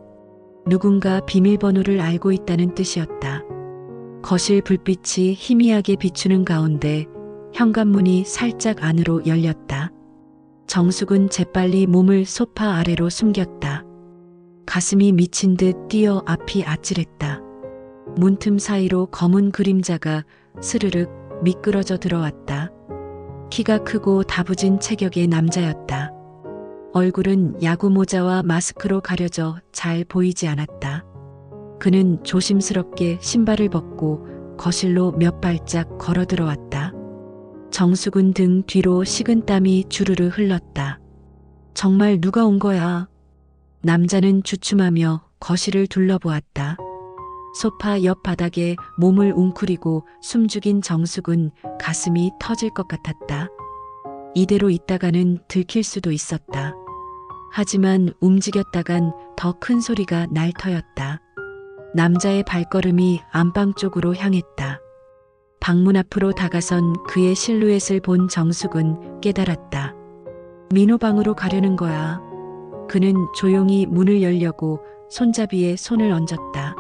누군가 비밀번호를 알고 있다는 뜻이었다. 거실 불빛이 희미하게 비추는 가운데 현관문이 살짝 안으로 열렸다. 정숙은 재빨리 몸을 소파 아래로 숨겼다. 가슴이 미친 듯 뛰어 앞이 아찔했다. 문틈 사이로 검은 그림자가 스르륵 미끄러져 들어왔다. 키가 크고 다부진 체격의 남자였다. 얼굴은 야구 모자와 마스크로 가려져 잘 보이지 않았다. 그는 조심스럽게 신발을 벗고 거실로 몇 발짝 걸어 들어왔다. 정숙은 등 뒤로 식은땀이 주르르 흘렀다. 정말 누가 온 거야? 남자는 주춤하며 거실을 둘러보았다. 소파 옆 바닥에 몸을 웅크리고 숨죽인 정숙은 가슴이 터질 것 같았다. 이대로 있다가는 들킬 수도 있었다. 하지만 움직였다간 더 큰 소리가 날 터였다. 남자의 발걸음이 안방 쪽으로 향했다. 방문 앞으로 다가선 그의 실루엣을 본 정숙은 깨달았다. 민호 방으로 가려는 거야. 그는 조용히 문을 열려고 손잡이에 손을 얹었다.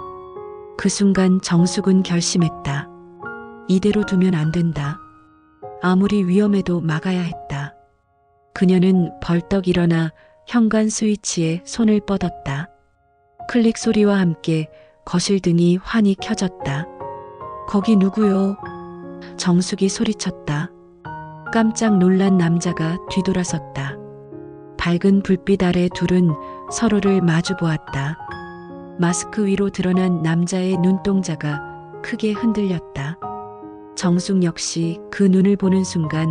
그 순간 정숙은 결심했다. 이대로 두면 안 된다. 아무리 위험해도 막아야 했다. 그녀는 벌떡 일어나 현관 스위치에 손을 뻗었다. 클릭 소리와 함께 거실 등이 환히 켜졌다. 거기 누구요? 정숙이 소리쳤다. 깜짝 놀란 남자가 뒤돌아섰다. 밝은 불빛 아래 둘은 서로를 마주 보았다. 마스크 위로 드러난 남자의 눈동자가 크게 흔들렸다. 정숙 역시 그 눈을 보는 순간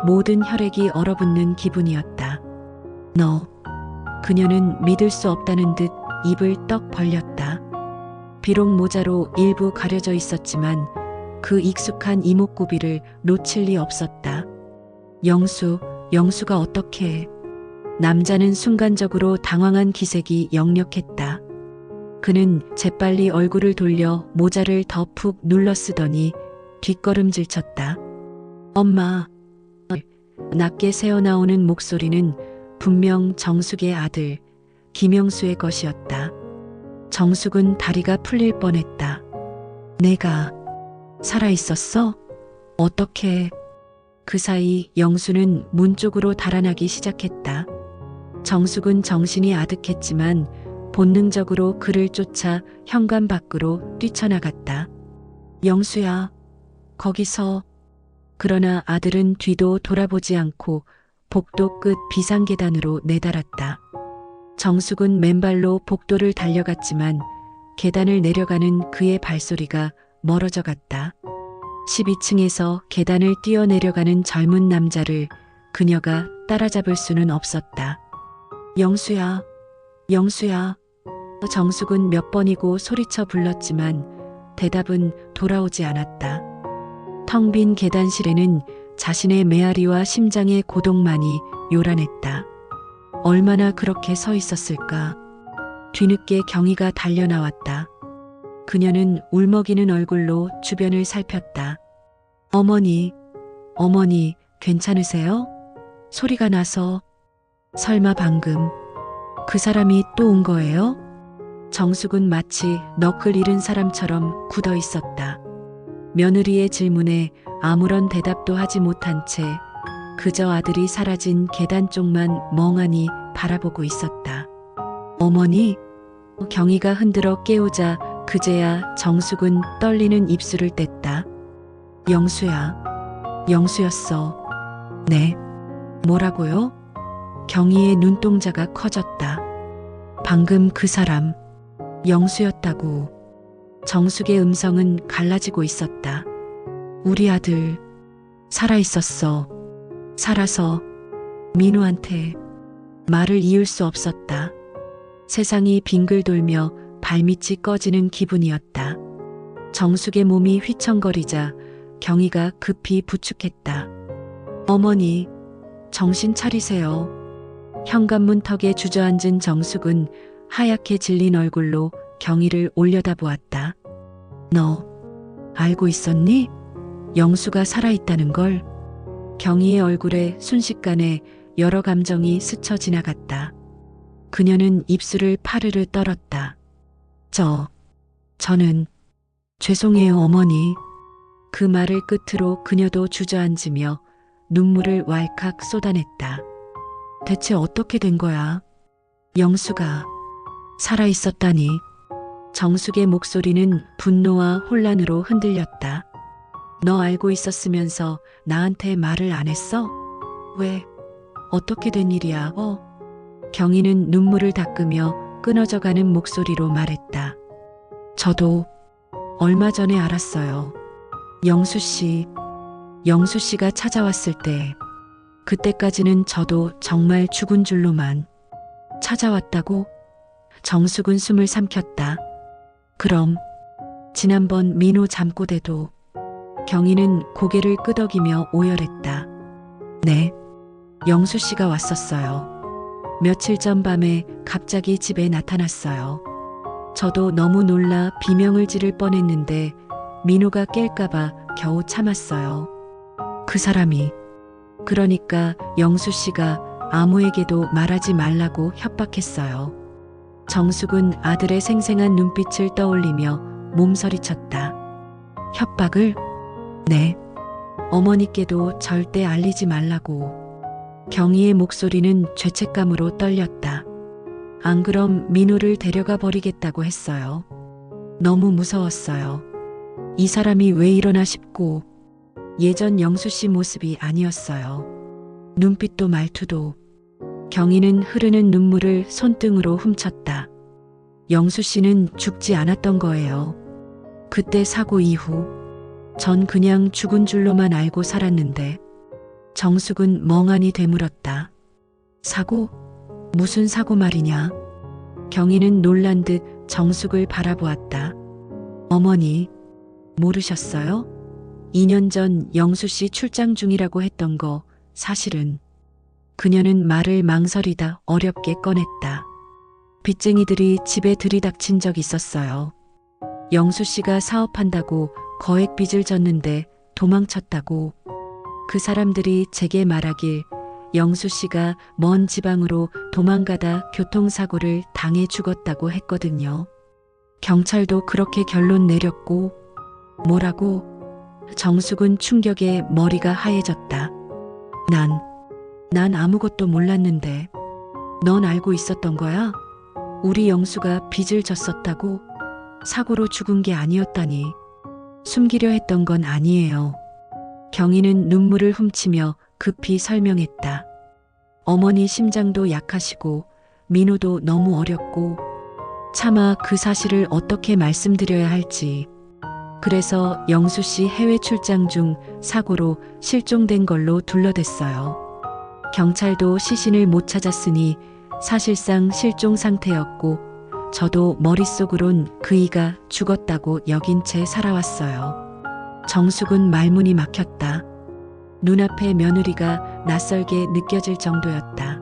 모든 혈액이 얼어붙는 기분이었다. 너. 그녀는 믿을 수 없다는 듯 입을 떡 벌렸다. 비록 모자로 일부 가려져 있었지만 그 익숙한 이목구비를 놓칠 리 없었다. 영수가 어떻게 해? 남자는 순간적으로 당황한 기색이 역력했다. 그는 재빨리 얼굴을 돌려 모자를 더 푹 눌러 쓰더니 뒷걸음질 쳤다. 엄마. 낮게 새어나오는 목소리는 분명 정숙의 아들 김영수의 것이었다. 정숙은 다리가 풀릴 뻔했다. 내가 살아있었어? 어떻게? 그 사이 영수는 문 쪽으로 달아나기 시작했다. 정숙은 정신이 아득했지만 본능적으로 그를 쫓아 현관 밖으로 뛰쳐나갔다. 영수야, 거기서. 그러나 아들은 뒤도 돌아보지 않고 복도 끝 비상계단으로 내달았다. 정숙은 맨발로 복도를 달려갔지만 계단을 내려가는 그의 발소리가 멀어져 갔다. 12층에서 계단을 뛰어내려가는 젊은 남자를 그녀가 따라잡을 수는 없었다. 영수야, 영수야. 정숙은 몇 번이고 소리쳐 불렀지만 대답은 돌아오지 않았다. 텅 빈 계단실에는 자신의 메아리와 심장의 고독만이 요란했다. 얼마나 그렇게 서 있었을까? 뒤늦게 경희가 달려나왔다. 그녀는 울먹이는 얼굴로 주변을 살폈다. 어머니, 괜찮으세요? 소리가 나서. 설마 방금 그 사람이 또 온 거예요? 정숙은 마치 넋을 잃은 사람처럼 굳어 있었다. 며느리의 질문에 아무런 대답도 하지 못한 채 그저 아들이 사라진 계단 쪽만 멍하니 바라보고 있었다. 어머니? 경희가 흔들어 깨우자 그제야 정숙은 떨리는 입술을 뗐다. 영수였어. 네. 뭐라고요? 경희의 눈동자가 커졌다. 방금 그 사람 영수였다고. 정숙의 음성은 갈라지고 있었다. 우리 아들 살아있었어. 살아서 민우한테. 말을 이을 수 없었다. 세상이 빙글 돌며 발밑이 꺼지는 기분이었다. 정숙의 몸이 휘청거리자 경희가 급히 부축했다. 어머니, 정신 차리세요. 현관문 턱에 주저앉은 정숙은 하얗게 질린 얼굴로 경희를 올려다보았다. 너 알고 있었니? 영수가 살아있다는 걸. 경희의 얼굴에 순식간에 여러 감정이 스쳐 지나갔다. 그녀는 입술을 파르르 떨었다. 저는 죄송해요, 어머니. 그 말을 끝으로 그녀도 주저앉으며 눈물을 왈칵 쏟아냈다. 대체 어떻게 된 거야? 영수가 살아있었다니. 정숙의 목소리는 분노와 혼란으로 흔들렸다. 너 알고 있었으면서 나한테 말을 안 했어? 왜? 어떻게 된 일이야? 경희는 눈물을 닦으며 끊어져가는 목소리로 말했다. 저도 얼마 전에 알았어요. 영수 씨가 찾아왔을 때, 그때까지는 저도 정말 죽은 줄로만. 찾아왔다고? 정숙은 숨을 삼켰다. 그럼 지난번 민호 잠꼬대도. 경희는 고개를 끄덕이며 오열했다. 네, 영수 씨가 왔었어요. 며칠 전 밤에 갑자기 집에 나타났어요. 저도 너무 놀라 비명을 지를 뻔했는데 민호가 깰까봐 겨우 참았어요. 그 사람이, 그러니까 영수 씨가 아무에게도 말하지 말라고 협박했어요. 정숙은 아들의 생생한 눈빛을 떠올리며 몸서리쳤다. 협박을? 네. 어머니께도 절대 알리지 말라고. 경희의 목소리는 죄책감으로 떨렸다. 안 그럼 민호를 데려가 버리겠다고 했어요. 너무 무서웠어요. 이 사람이 왜 이러나 싶고 예전 영수 씨 모습이 아니었어요. 눈빛도 말투도. 경희는 흐르는 눈물을 손등으로 훔쳤다. 영수 씨는 죽지 않았던 거예요. 그때 사고 이후 전 그냥 죽은 줄로만 알고 살았는데. 정숙은 멍하니 되물었다. 사고? 무슨 사고 말이냐? 경희는 놀란 듯 정숙을 바라보았다. 어머니, 모르셨어요? 2년 전 영수 씨 출장 중이라고 했던 거 사실은. 그녀는 말을 망설이다 어렵게 꺼냈다. 빚쟁이들이 집에 들이닥친 적 있었어요. 영수 씨가 사업한다고 거액 빚을 졌는데 도망쳤다고. 그 사람들이 제게 말하길 영수 씨가 먼 지방으로 도망가다 교통사고를 당해 죽었다고 했거든요. 경찰도 그렇게 결론 내렸고. 뭐라고? 정숙은 충격에 머리가 하얘졌다. 난 아무것도 몰랐는데. 넌 알고 있었던 거야? 우리 영수가 빚을 졌었다고? 사고로 죽은 게 아니었다니. 숨기려 했던 건 아니에요. 경희는 눈물을 훔치며 급히 설명했다. 어머니 심장도 약하시고 민호도 너무 어렸고 차마 그 사실을 어떻게 말씀드려야 할지. 그래서 영수 씨 해외 출장 중 사고로 실종된 걸로 둘러댔어요. 경찰도 시신을 못 찾았으니 사실상 실종 상태였고 저도 머릿속으론 그이가 죽었다고 여긴 채 살아왔어요. 정숙은 말문이 막혔다. 눈앞에 며느리가 낯설게 느껴질 정도였다.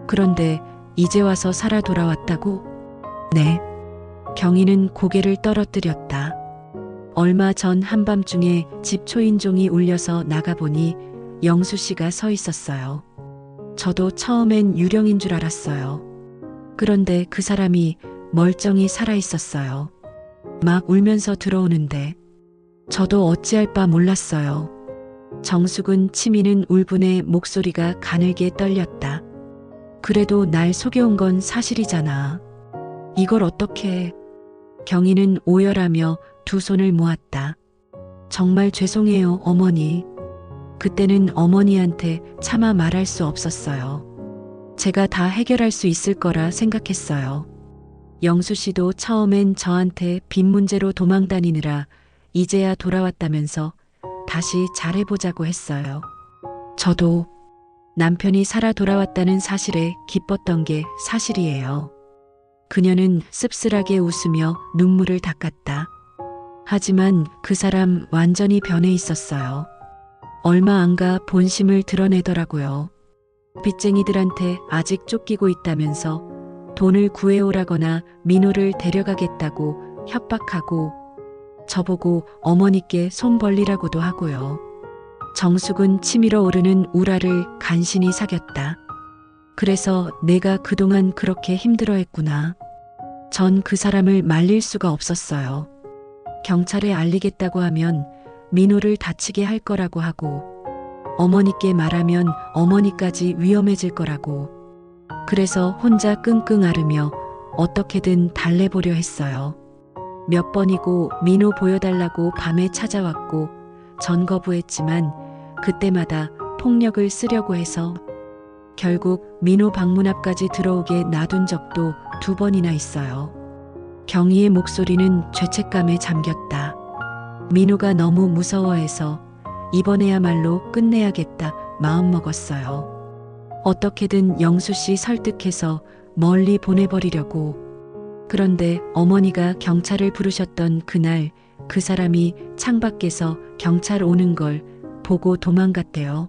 그런데 이제 와서 살아 돌아왔다고? 네. 경희는 고개를 떨어뜨렸다. 얼마 전 한밤중에 집 초인종이 울려서 나가보니 영수 씨가 서 있었어요. 저도 처음엔 유령인 줄 알았어요. 그런데 그 사람이 멀쩡히 살아 있었어요. 막 울면서 들어오는데 저도 어찌할 바 몰랐어요. 정숙은 치미는 울분에 목소리가 가늘게 떨렸다. 그래도 날 속여온 건 사실이잖아. 이걸 어떻게. 경희는 오열하며 두 손을 모았다. 정말 죄송해요, 어머니. 그때는 어머니한테 차마 말할 수 없었어요. 제가 다 해결할 수 있을 거라 생각했어요. 영수 씨도 처음엔 저한테 빚 문제로 도망다니느라 이제야 돌아왔다면서 다시 잘해보자고 했어요. 저도 남편이 살아 돌아왔다는 사실에 기뻤던 게 사실이에요. 그녀는 씁쓸하게 웃으며 눈물을 닦았다. 하지만 그 사람 완전히 변해 있었어요. 얼마 안 가 본심을 드러내더라고요. 빚쟁이들한테 아직 쫓기고 있다면서 돈을 구해오라거나 민호를 데려가겠다고 협박하고 저보고 어머니께 손 벌리라고도 하고요. 정숙은 치밀어 오르는 우라를 간신히 사겼다. 그래서 내가 그동안 그렇게 힘들어했구나. 전 그 사람을 말릴 수가 없었어요. 경찰에 알리겠다고 하면 민호를 다치게 할 거라고 하고 어머니께 말하면 어머니까지 위험해질 거라고. 그래서 혼자 끙끙 앓으며 어떻게든 달래보려 했어요. 몇 번이고 민호 보여달라고 밤에 찾아왔고 전 거부했지만 그때마다 폭력을 쓰려고 해서 결국 민호 방문 앞까지 들어오게 놔둔 적도 2번이나 있어요. 경희의 목소리는 죄책감에 잠겼다. 민호가 너무 무서워해서 이번에야말로 끝내야겠다 마음먹었어요. 어떻게든 영수 씨 설득해서 멀리 보내버리려고. 그런데 어머니가 경찰을 부르셨던 그날 그 사람이 창밖에서 경찰 오는 걸 보고 도망갔대요.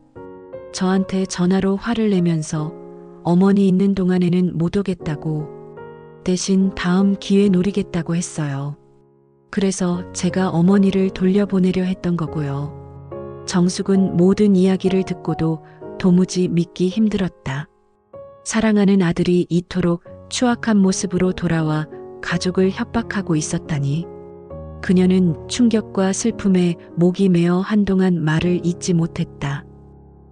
저한테 전화로 화를 내면서 어머니 있는 동안에는 못 오겠다고, 대신 다음 기회 노리겠다고 했어요. 그래서 제가 어머니를 돌려보내려 했던 거고요. 정숙은 모든 이야기를 듣고도 도무지 믿기 힘들었다. 사랑하는 아들이 이토록 추악한 모습으로 돌아와 가족을 협박하고 있었다니. 그녀는 충격과 슬픔에 목이 메어 한동안 말을 잇지 못했다.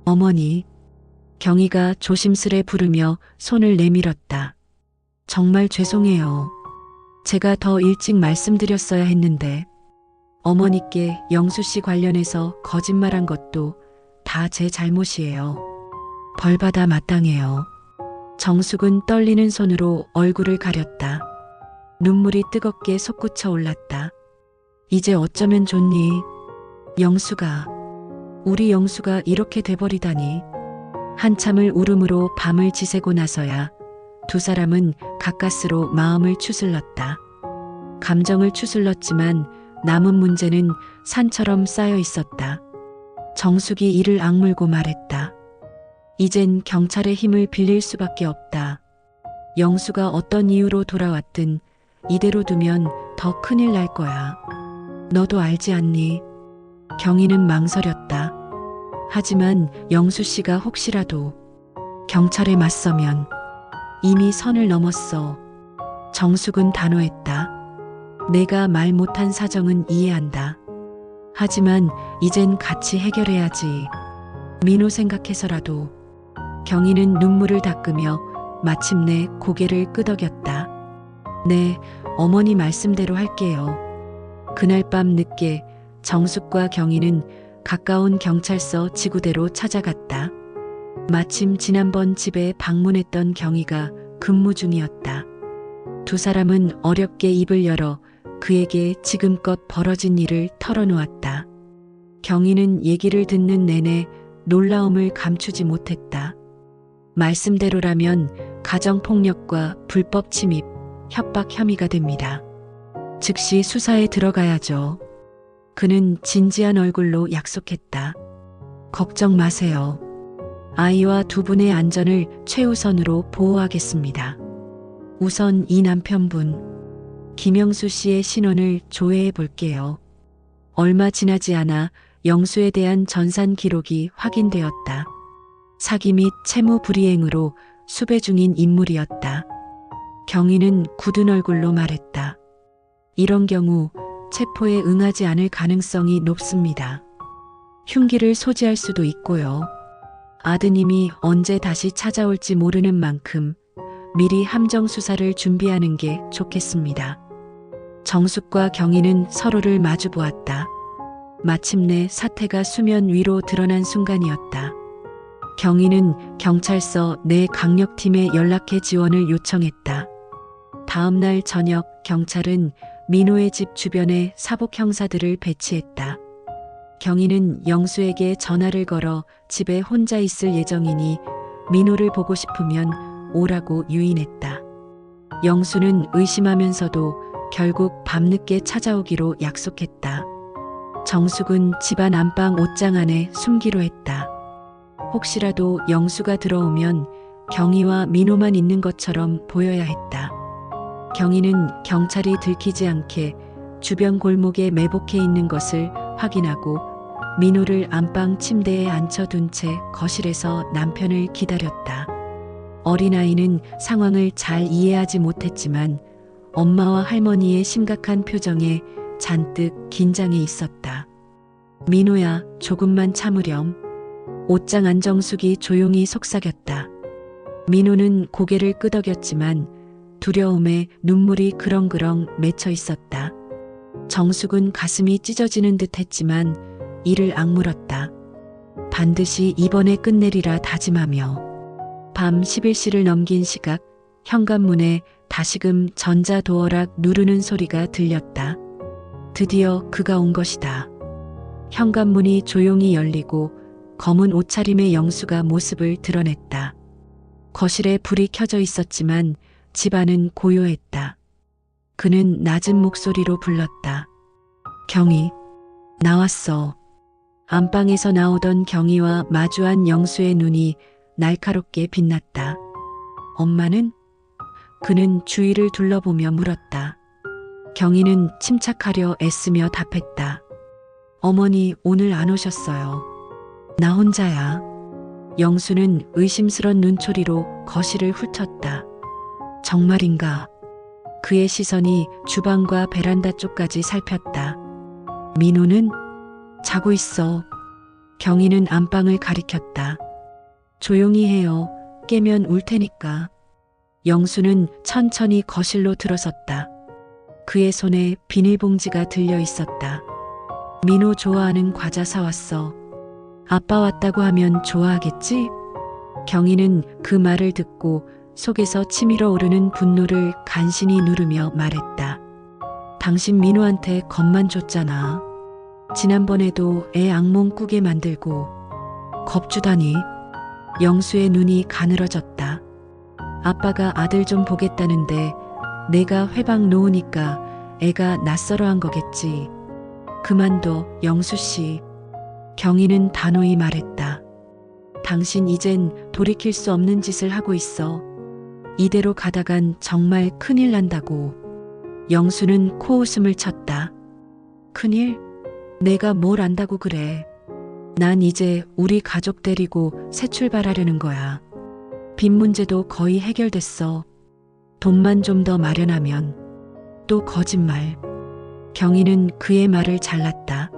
어머니. 경희가 조심스레 부르며 손을 내밀었다. 정말 죄송해요. 제가 더 일찍 말씀드렸어야 했는데 어머니께 영수 씨 관련해서 거짓말한 것도 다 제 잘못이에요. 벌받아 마땅해요. 정숙은 떨리는 손으로 얼굴을 가렸다. 눈물이 뜨겁게 솟구쳐 올랐다. 이제 어쩌면 좋니? 우리 영수가 이렇게 돼버리다니. 한참을 울음으로 밤을 지새고 나서야 두 사람은 가까스로 마음을 추슬렀다. 감정을 추슬렀지만 남은 문제는 산처럼 쌓여 있었다. 정숙이 이를 악물고 말했다. 이젠 경찰의 힘을 빌릴 수밖에 없다. 영수가 어떤 이유로 돌아왔든 이대로 두면 더 큰일 날 거야. 너도 알지 않니? 경희는 망설였다. 하지만 영수 씨가 혹시라도 경찰에 맞서면 이미 선을 넘었어. 정숙은 단호했다. 내가 말 못한 사정은 이해한다. 하지만 이젠 같이 해결해야지. 민호 생각해서라도. 경희는 눈물을 닦으며 마침내 고개를 끄덕였다. 네, 어머니 말씀대로 할게요. 그날 밤 늦게 정숙과 경희는 가까운 경찰서 지구대로 찾아갔다. 마침 지난번 집에 방문했던 경희가 근무 중이었다. 두 사람은 어렵게 입을 열어 그에게 지금껏 벌어진 일을 털어놓았다. 경희는 얘기를 듣는 내내 놀라움을 감추지 못했다. 말씀대로라면 가정폭력과 불법 침입, 협박 혐의가 됩니다. 즉시 수사에 들어가야죠. 그는 진지한 얼굴로 약속했다. 걱정 마세요. 아이와 두 분의 안전을 최우선으로 보호하겠습니다. 우선 이 남편분, 김영수 씨의 신원을 조회해 볼게요. 얼마 지나지 않아 영수에 대한 전산 기록이 확인되었다. 사기 및 채무 불이행으로 수배 중인 인물이었다. 경희는 굳은 얼굴로 말했다. 이런 경우 체포에 응하지 않을 가능성이 높습니다. 흉기를 소지할 수도 있고요. 아드님이 언제 다시 찾아올지 모르는 만큼 미리 함정 수사를 준비하는 게 좋겠습니다. 정숙과 경희는 서로를 마주 보았다. 마침내 사태가 수면 위로 드러난 순간이었다. 경희는 경찰서 내 강력팀에 연락해 지원을 요청했다. 다음 날 저녁 경찰은 민호의 집 주변에 사복 형사들을 배치했다. 경희는 영수에게 전화를 걸어 집에 혼자 있을 예정이니 민호를 보고 싶으면 오라고 유인했다. 영수는 의심하면서도 결국 밤늦게 찾아오기로 약속했다. 정숙은 집안 안방 옷장 안에 숨기로 했다. 혹시라도 영수가 들어오면 경희와 민호만 있는 것처럼 보여야 했다. 경희는 경찰이 들키지 않게 주변 골목에 매복해 있는 것을 확인하고 민호를 안방 침대에 앉혀둔 채 거실에서 남편을 기다렸다. 어린아이는 상황을 잘 이해하지 못했지만 엄마와 할머니의 심각한 표정에 잔뜩 긴장해 있었다. 민호야, 조금만 참으렴. 옷장 안 정숙이 조용히 속삭였다. 민호는 고개를 끄덕였지만 두려움에 눈물이 그렁그렁 맺혀 있었다. 정숙은 가슴이 찢어지는 듯 했지만 이를 악물었다. 반드시 이번에 끝내리라 다짐하며. 밤 11시를 넘긴 시각 현관문에 다시금 전자도어락 누르는 소리가 들렸다. 드디어 그가 온 것이다. 현관문이 조용히 열리고 검은 옷차림의 영수가 모습을 드러냈다. 거실에 불이 켜져 있었지만 집안은 고요했다. 그는 낮은 목소리로 불렀다. 경희, 나왔어. 안방에서 나오던 경희와 마주한 영수의 눈이 날카롭게 빛났다. 엄마는? 그는 주위를 둘러보며 물었다. 경희는 침착하려 애쓰며 답했다. 어머니 오늘 안 오셨어요. 나 혼자야. 영수는 의심스런 눈초리로 거실을 훑었다. 정말인가? 그의 시선이 주방과 베란다 쪽까지 살폈다. 민호는? 자고 있어. 경희는 안방을 가리켰다. 조용히 해요. 깨면 울 테니까. 영수는 천천히 거실로 들어섰다. 그의 손에 비닐봉지가 들려 있었다. 민호 좋아하는 과자 사왔어. 아빠 왔다고 하면 좋아하겠지? 경희는 그 말을 듣고 속에서 치밀어 오르는 분노를 간신히 누르며 말했다. 당신 민호한테 겁만 줬잖아. 지난번에도 애 악몽 꾸게 만들고. 겁주다니. 영수의 눈이 가늘어졌다. 아빠가 아들 좀 보겠다는데 내가 회방 놓으니까 애가 낯설어한 거겠지. 그만둬, 영수씨. 경희는 단호히 말했다. 당신 이젠 돌이킬 수 없는 짓을 하고 있어. 이대로 가다간 정말 큰일 난다고. 영수는 코웃음을 쳤다. 큰일? 내가 뭘 안다고 그래. 난 이제 우리 가족 데리고 새 출발하려는 거야. 빚 문제도 거의 해결됐어. 돈만 좀 더 마련하면. 또 거짓말. 경희는 그의 말을 잘랐다.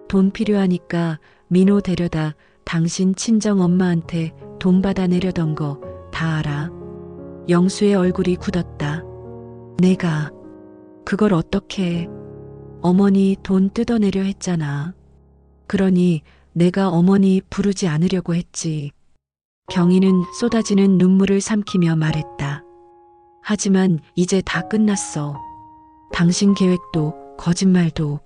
돈 필요하니까 민호 데려다 당신 친정 엄마한테 돈 받아내려던 거 다 알아. 영수의 얼굴이 굳었다. 내가 그걸 어떻게 해. 어머니 돈 뜯어내려 했잖아. 그러니 내가 어머니 부르지 않으려고 했지. 경희는 쏟아지는 눈물을 삼키며 말했다. 하지만 이제 다 끝났어. 당신 계획도 거짓말도.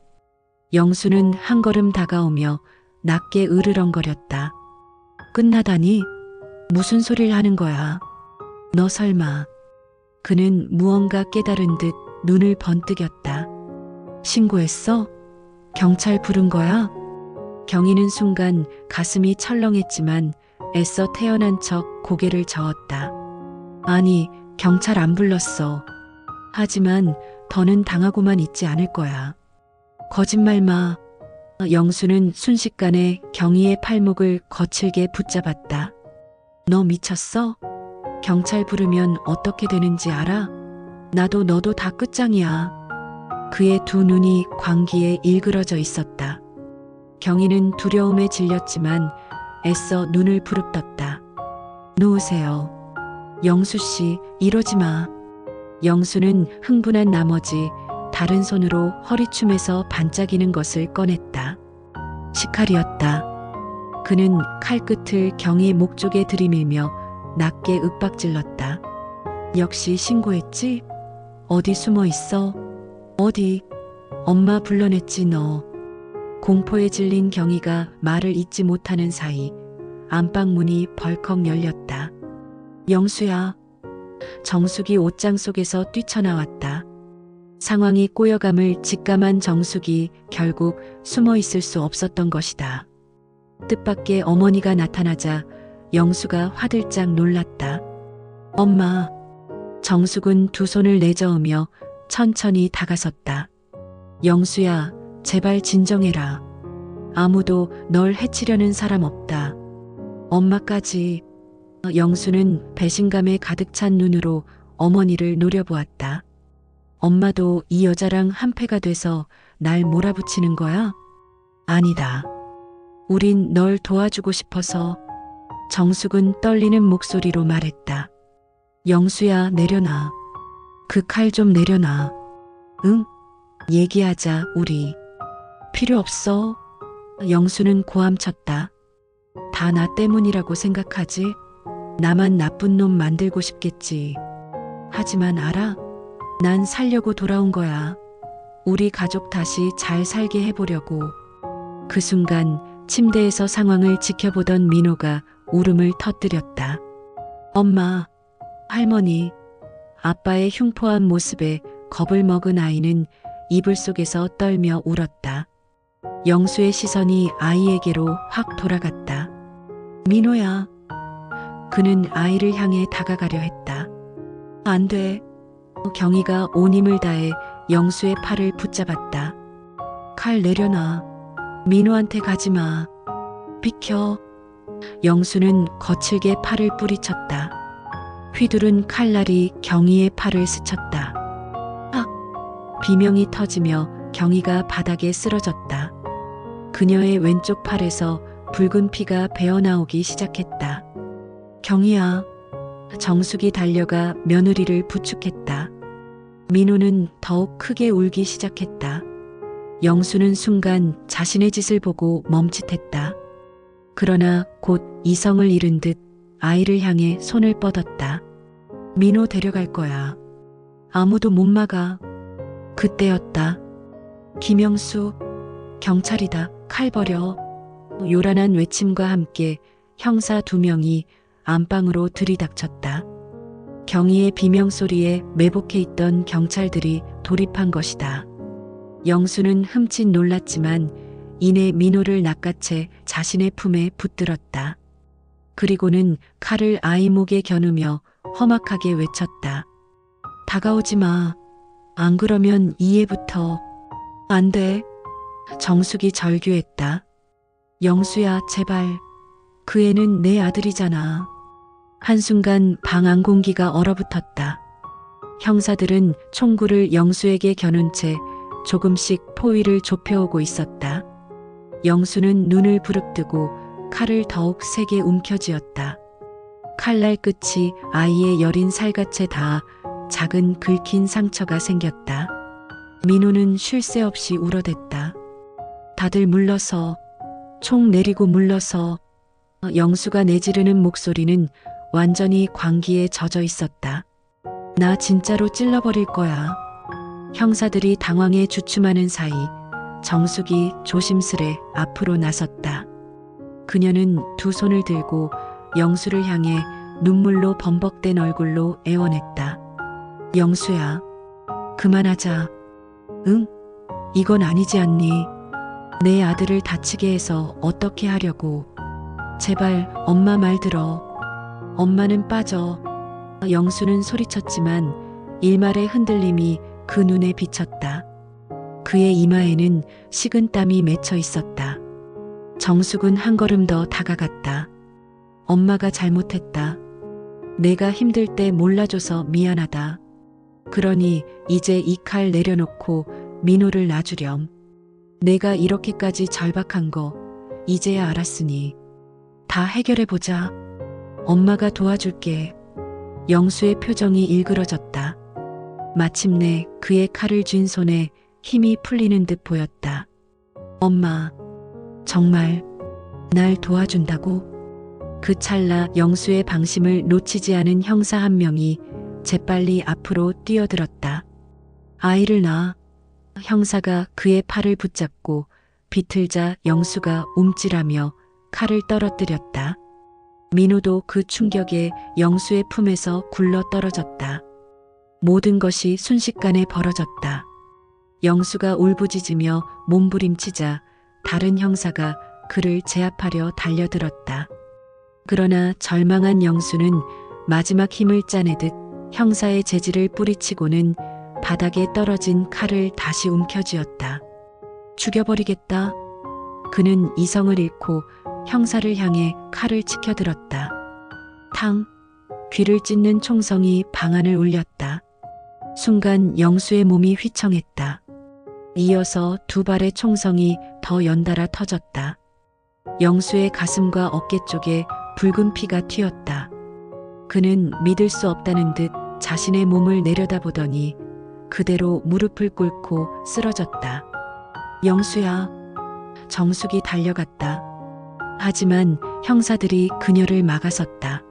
영수는 한 걸음 다가오며 낮게 으르렁거렸다. 끝나다니? 무슨 소리를 하는 거야? 너 설마. 그는 무언가 깨달은 듯 눈을 번뜩였다. 신고했어? 경찰 부른 거야? 경희는 순간 가슴이 철렁했지만 애써 태어난 척 고개를 저었다. 아니, 경찰 안 불렀어. 하지만 더는 당하고만 있지 않을 거야. 거짓말 마. 영수는 순식간에 경희의 팔목을 거칠게 붙잡았다. 너 미쳤어? 경찰 부르면 어떻게 되는지 알아? 나도 너도 다 끝장이야. 그의 두 눈이 광기에 일그러져 있었다. 경희는 두려움에 질렸지만 애써 눈을 부릅떴다. 놓으세요. 영수씨, 이러지 마. 영수는 흥분한 나머지 다른 손으로 허리춤에서 반짝이는 것을 꺼냈다. 식칼이었다. 그는 칼끝을 경희의 목 쪽에 들이밀며 낮게 윽박질렀다. 역시 신고했지? 어디 숨어 있어? 어디? 엄마 불러냈지 너. 공포에 질린 경희가 말을 잇지 못하는 사이 안방 문이 벌컥 열렸다. 영수야. 정숙이 옷장 속에서 뛰쳐나왔다. 상황이 꼬여감을 직감한 정숙이 결국 숨어 있을 수 없었던 것이다. 뜻밖의 어머니가 나타나자 영수가 화들짝 놀랐다. 엄마. 정숙은 두 손을 내저으며 천천히 다가섰다. 영수야, 제발 진정해라. 아무도 널 해치려는 사람 없다. 엄마까지. 영수는 배신감에 가득 찬 눈으로 어머니를 노려보았다. 엄마도 이 여자랑 한패가 돼서 날 몰아붙이는 거야? 아니다. 우린 널 도와주고 싶어서. 정숙은 떨리는 목소리로 말했다. 영수야, 내려놔. 그 칼 좀 내려놔. 응? 얘기하자, 우리. 필요 없어. 영수는 고함쳤다. 다 나 때문이라고 생각하지? 나만 나쁜 놈 만들고 싶겠지. 하지만 알아? 난 살려고 돌아온 거야. 우리 가족 다시 잘 살게 해보려고. 그 순간 침대에서 상황을 지켜보던 민호가 울음을 터뜨렸다. 엄마, 할머니. 아빠의 흉포한 모습에 겁을 먹은 아이는 이불 속에서 떨며 울었다. 영수의 시선이 아이에게로 확 돌아갔다. 민호야. 그는 아이를 향해 다가가려 했다. 안 돼. 경희가 온 힘을 다해 영수의 팔을 붙잡았다. 칼 내려놔. 민호한테 가지 마. 비켜. 영수는 거칠게 팔을 뿌리쳤다. 휘두른 칼날이 경희의 팔을 스쳤다. 악! 비명이 터지며 경희가 바닥에 쓰러졌다. 그녀의 왼쪽 팔에서 붉은 피가 배어나오기 시작했다. 경희야. 정숙이 달려가 며느리를 부축했다. 민호는 더욱 크게 울기 시작했다. 영수는 순간 자신의 짓을 보고 멈칫했다. 그러나 곧 이성을 잃은 듯 아이를 향해 손을 뻗었다. 민호 데려갈 거야. 아무도 못 막아. 그때였다. 김영수, 경찰이다. 칼 버려. 요란한 외침과 함께 형사 2명이 안방으로 들이닥쳤다. 경희의 비명소리에 매복해 있던 경찰들이 돌입한 것이다. 영수는 흠칫 놀랐지만 이내 민호를 낚아채 자신의 품에 붙들었다. 그리고는 칼을 아이 목에 겨누며 험악하게 외쳤다. 다가오지 마. 안 그러면 이해부터. 안 돼. 정숙이 절규했다. 영수야, 제발. 그 애는 내 아들이잖아. 한순간 방 안 공기가 얼어붙었다. 형사들은 총구를 영수에게 겨눈 채 조금씩 포위를 좁혀오고 있었다. 영수는 눈을 부릅뜨고 칼을 더욱 세게 움켜쥐었다. 칼날 끝이 아이의 여린 살갗에 닿아 작은 긁힌 상처가 생겼다. 민호는 쉴 새 없이 울어댔다. 다들 물러서, 총 내리고 물러서. 영수가 내지르는 목소리는 완전히 광기에 젖어 있었다. 나 진짜로 찔러버릴 거야. 형사들이 당황해 주춤하는 사이 정숙이 조심스레 앞으로 나섰다. 그녀는 두 손을 들고 영수를 향해 눈물로 범벅된 얼굴로 애원했다. 영수야, 그만하자. 응? 이건 아니지 않니? 내 아들을 다치게 해서 어떻게 하려고. 제발 엄마 말 들어. 엄마는 빠져. 영수는 소리쳤지만 일말의 흔들림이 그 눈에 비쳤다. 그의 이마에는 식은 땀이 맺혀 있었다. 정숙은 한 걸음 더 다가갔다. 엄마가 잘못했다. 내가 힘들 때 몰라줘서 미안하다. 그러니 이제 이 칼 내려놓고 민호를 놔주렴. 내가 이렇게까지 절박한 거 이제야 알았으니 다 해결해보자. 엄마가 도와줄게. 영수의 표정이 일그러졌다. 마침내 그의 칼을 쥔 손에 힘이 풀리는 듯 보였다. 엄마, 정말 날 도와준다고? 그 찰나 영수의 방심을 놓치지 않은 형사 한 명이 재빨리 앞으로 뛰어들었다. 아이를 낳아. 형사가 그의 팔을 붙잡고 비틀자 영수가 움찔하며 칼을 떨어뜨렸다. 민호도 그 충격에 영수의 품에서 굴러 떨어졌다. 모든 것이 순식간에 벌어졌다. 영수가 울부짖으며 몸부림치자 다른 형사가 그를 제압하려 달려들었다. 그러나 절망한 영수는 마지막 힘을 짜내듯 형사의 재질을 뿌리치고는 바닥에 떨어진 칼을 다시 움켜쥐었다. 죽여버리겠다. 그는 이성을 잃고 형사를 향해 칼을 치켜들었다. 탕! 귀를 찢는 총성이 방안을 울렸다. 순간 영수의 몸이 휘청했다. 이어서 두 발의 총성이 더 연달아 터졌다. 영수의 가슴과 어깨 쪽에 붉은 피가 튀었다. 그는 믿을 수 없다는 듯 자신의 몸을 내려다보더니 그대로 무릎을 꿇고 쓰러졌다. 영수야. 정숙이 달려갔다. 하지만 형사들이 그녀를 막아섰다.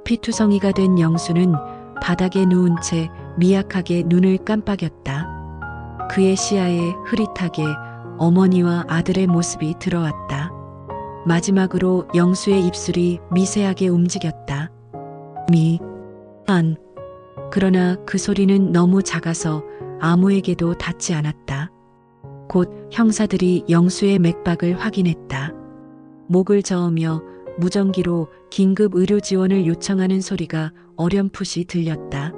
피투성이가 된 영수는 바닥에 누운 채 미약하게 눈을 깜빡였다. 그의 시야에 흐릿하게 어머니와 아들의 모습이 들어왔다. 마지막으로 영수의 입술이 미세하게 움직였다. 안. 그러나 그 소리는 너무 작아서 아무에게도 닿지 않았다. 곧 형사들이 영수의 맥박을 확인했다. 목을 저으며 무전기로 긴급 의료 지원을 요청하는 소리가 어렴풋이 들렸다.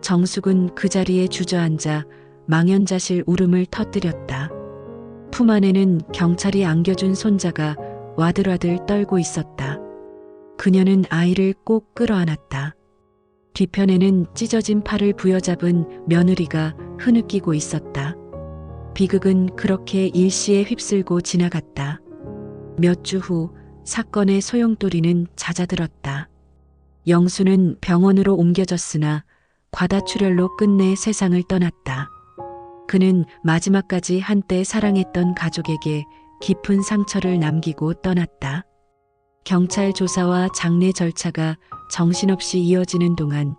정숙은 그 자리에 주저앉아 망연자실 울음을 터뜨렸다. 품 안에는 경찰이 안겨준 손자가 와들와들 떨고 있었다. 그녀는 아이를 꼭 끌어안았다. 뒤편에는 찢어진 팔을 부여잡은 며느리가 흐느끼고 있었다. 비극은 그렇게 일시에 휩쓸고 지나갔다. 몇 주 후 사건의 소용돌이는 잦아들었다. 영수는 병원으로 옮겨졌으나 과다출혈로 끝내 세상을 떠났다. 그는 마지막까지 한때 사랑했던 가족에게 깊은 상처를 남기고 떠났다. 경찰 조사와 장례 절차가 정신없이 이어지는 동안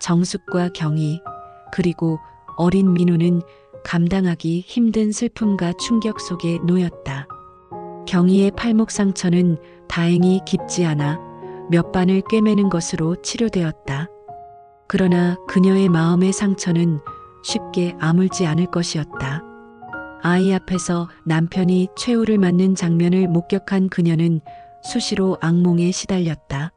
정숙과 경희 그리고 어린 민호는 감당하기 힘든 슬픔과 충격 속에 놓였다. 경희의 팔목 상처는 다행히 깊지 않아 몇 반을 꿰매는 것으로 치료되었다. 그러나 그녀의 마음의 상처는 쉽게 아물지 않을 것이었다. 아이 앞에서 남편이 최후를 맞는 장면을 목격한 그녀는 수시로 악몽에 시달렸다.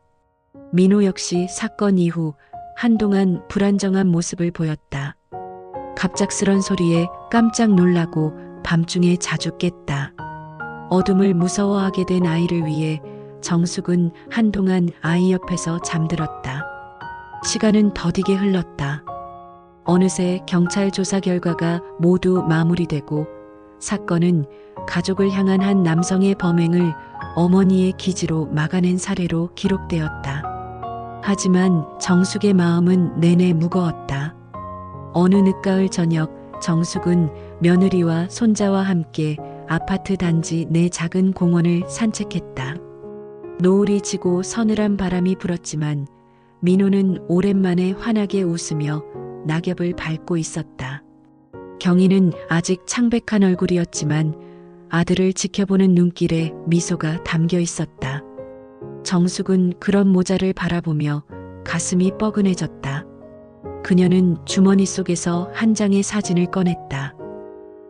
민호 역시 사건 이후 한동안 불안정한 모습을 보였다. 갑작스런 소리에 깜짝 놀라고 밤중에 자주 깼다. 어둠을 무서워하게 된 아이를 위해 정숙은 한동안 아이 옆에서 잠들었다. 시간은 더디게 흘렀다. 어느새 경찰 조사 결과가 모두 마무리되고 사건은 가족을 향한 한 남성의 범행을 어머니의 기지로 막아낸 사례로 기록되었다. 하지만 정숙의 마음은 내내 무거웠다. 어느 늦가을 저녁 정숙은 며느리와 손자와 함께 아파트 단지 내 작은 공원을 산책했다. 노을이 지고 서늘한 바람이 불었지만 민호는 오랜만에 환하게 웃으며 낙엽을 밟고 있었다. 경희는 아직 창백한 얼굴이었지만 아들을 지켜보는 눈길에 미소가 담겨 있었다. 정숙은 그런 모자를 바라보며 가슴이 뻐근해졌다. 그녀는 주머니 속에서 한 장의 사진을 꺼냈다.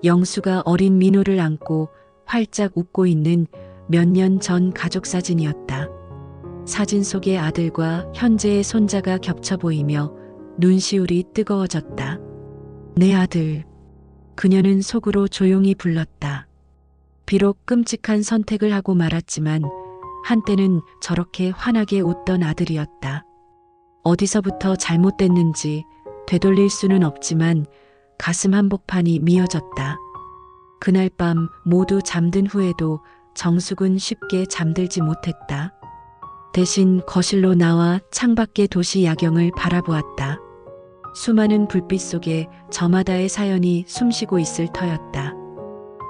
영수가 어린 민호를 안고 활짝 웃고 있는 몇 년 전 가족 사진이었다. 사진 속의 아들과 현재의 손자가 겹쳐 보이며 눈시울이 뜨거워졌다. 내 아들. 그녀는 속으로 조용히 불렀다. 비록 끔찍한 선택을 하고 말았지만 한때는 저렇게 환하게 웃던 아들이었다. 어디서부터 잘못됐는지 되돌릴 수는 없지만 가슴 한복판이 미어졌다. 그날 밤 모두 잠든 후에도 정숙은 쉽게 잠들지 못했다. 대신 거실로 나와 창밖의 도시 야경을 바라보았다. 수많은 불빛 속에 저마다의 사연이 숨쉬고 있을 터였다.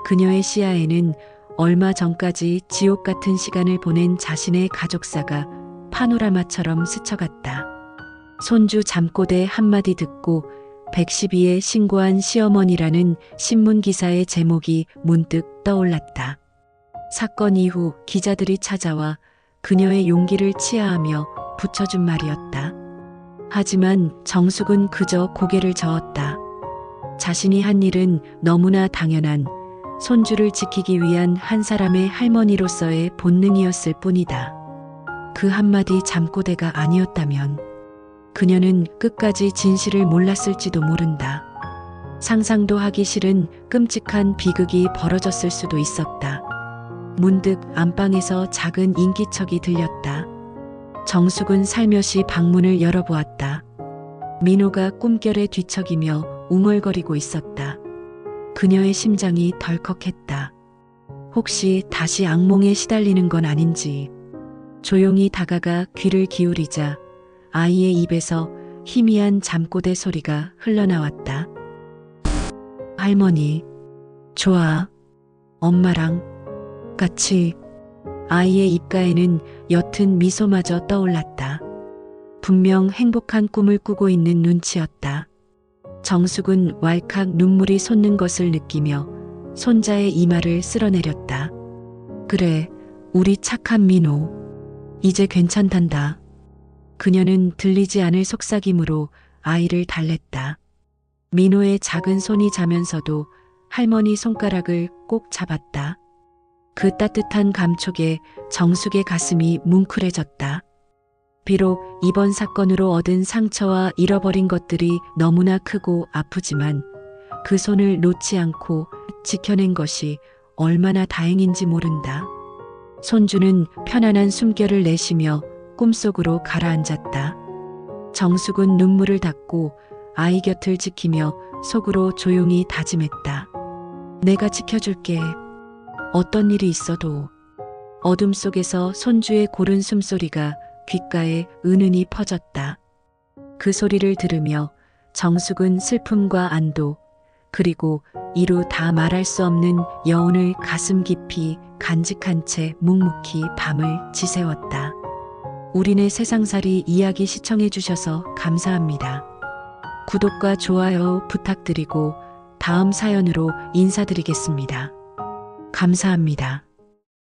그녀의 시야에는 얼마 전까지 지옥 같은 시간을 보낸 자신의 가족사가 파노라마처럼 스쳐갔다. 손주 잠꼬대 한마디 듣고 112에 신고한 시어머니라는 신문 기사의 제목이 문득 떠올랐다. 사건 이후 기자들이 찾아와 그녀의 용기를 치하하며 붙여준 말이었다. 하지만 정숙은 그저 고개를 저었다. 자신이 한 일은 너무나 당연한 손주를 지키기 위한 한 사람의 할머니로서의 본능이었을 뿐이다. 그 한마디 잠꼬대가 아니었다면 그녀는 끝까지 진실을 몰랐을지도 모른다. 상상도 하기 싫은 끔찍한 비극이 벌어졌을 수도 있었다. 문득 안방에서 작은 인기척이 들렸다. 정숙은 살며시 방문을 열어보았다. 민호가 꿈결에 뒤척이며 웅얼거리고 있었다. 그녀의 심장이 덜컥했다. 혹시 다시 악몽에 시달리는 건 아닌지. 조용히 다가가 귀를 기울이자 아이의 입에서 희미한 잠꼬대 소리가 흘러나왔다. 할머니, 좋아. 엄마랑 같이. 아이의 입가에는 옅은 미소마저 떠올랐다. 분명 행복한 꿈을 꾸고 있는 눈치였다. 정숙은 왈칵 눈물이 솟는 것을 느끼며 손자의 이마를 쓸어내렸다. 그래, 우리 착한 민호. 이제 괜찮단다. 그녀는 들리지 않을 속삭임으로 아이를 달랬다. 민호의 작은 손이 자면서도 할머니 손가락을 꼭 잡았다. 그 따뜻한 감촉에 정숙의 가슴이 뭉클해졌다. 비록 이번 사건으로 얻은 상처와 잃어버린 것들이 너무나 크고 아프지만 그 손을 놓지 않고 지켜낸 것이 얼마나 다행인지 모른다. 손주는 편안한 숨결을 내쉬며 꿈속으로 가라앉았다. 정숙은 눈물을 닦고 아이 곁을 지키며 속으로 조용히 다짐했다. 내가 지켜줄게. 어떤 일이 있어도. 어둠 속에서 손주의 고른 숨소리가 귓가에 은은히 퍼졌다. 그 소리를 들으며 정숙은 슬픔과 안도, 그리고 이루 다 말할 수 없는 여운을 가슴 깊이 간직한 채 묵묵히 밤을 지새웠다. 우리네 세상살이 이야기 시청해 주셔서 감사합니다. 구독과 좋아요 부탁드리고 다음 사연으로 인사드리겠습니다. 감사합니다.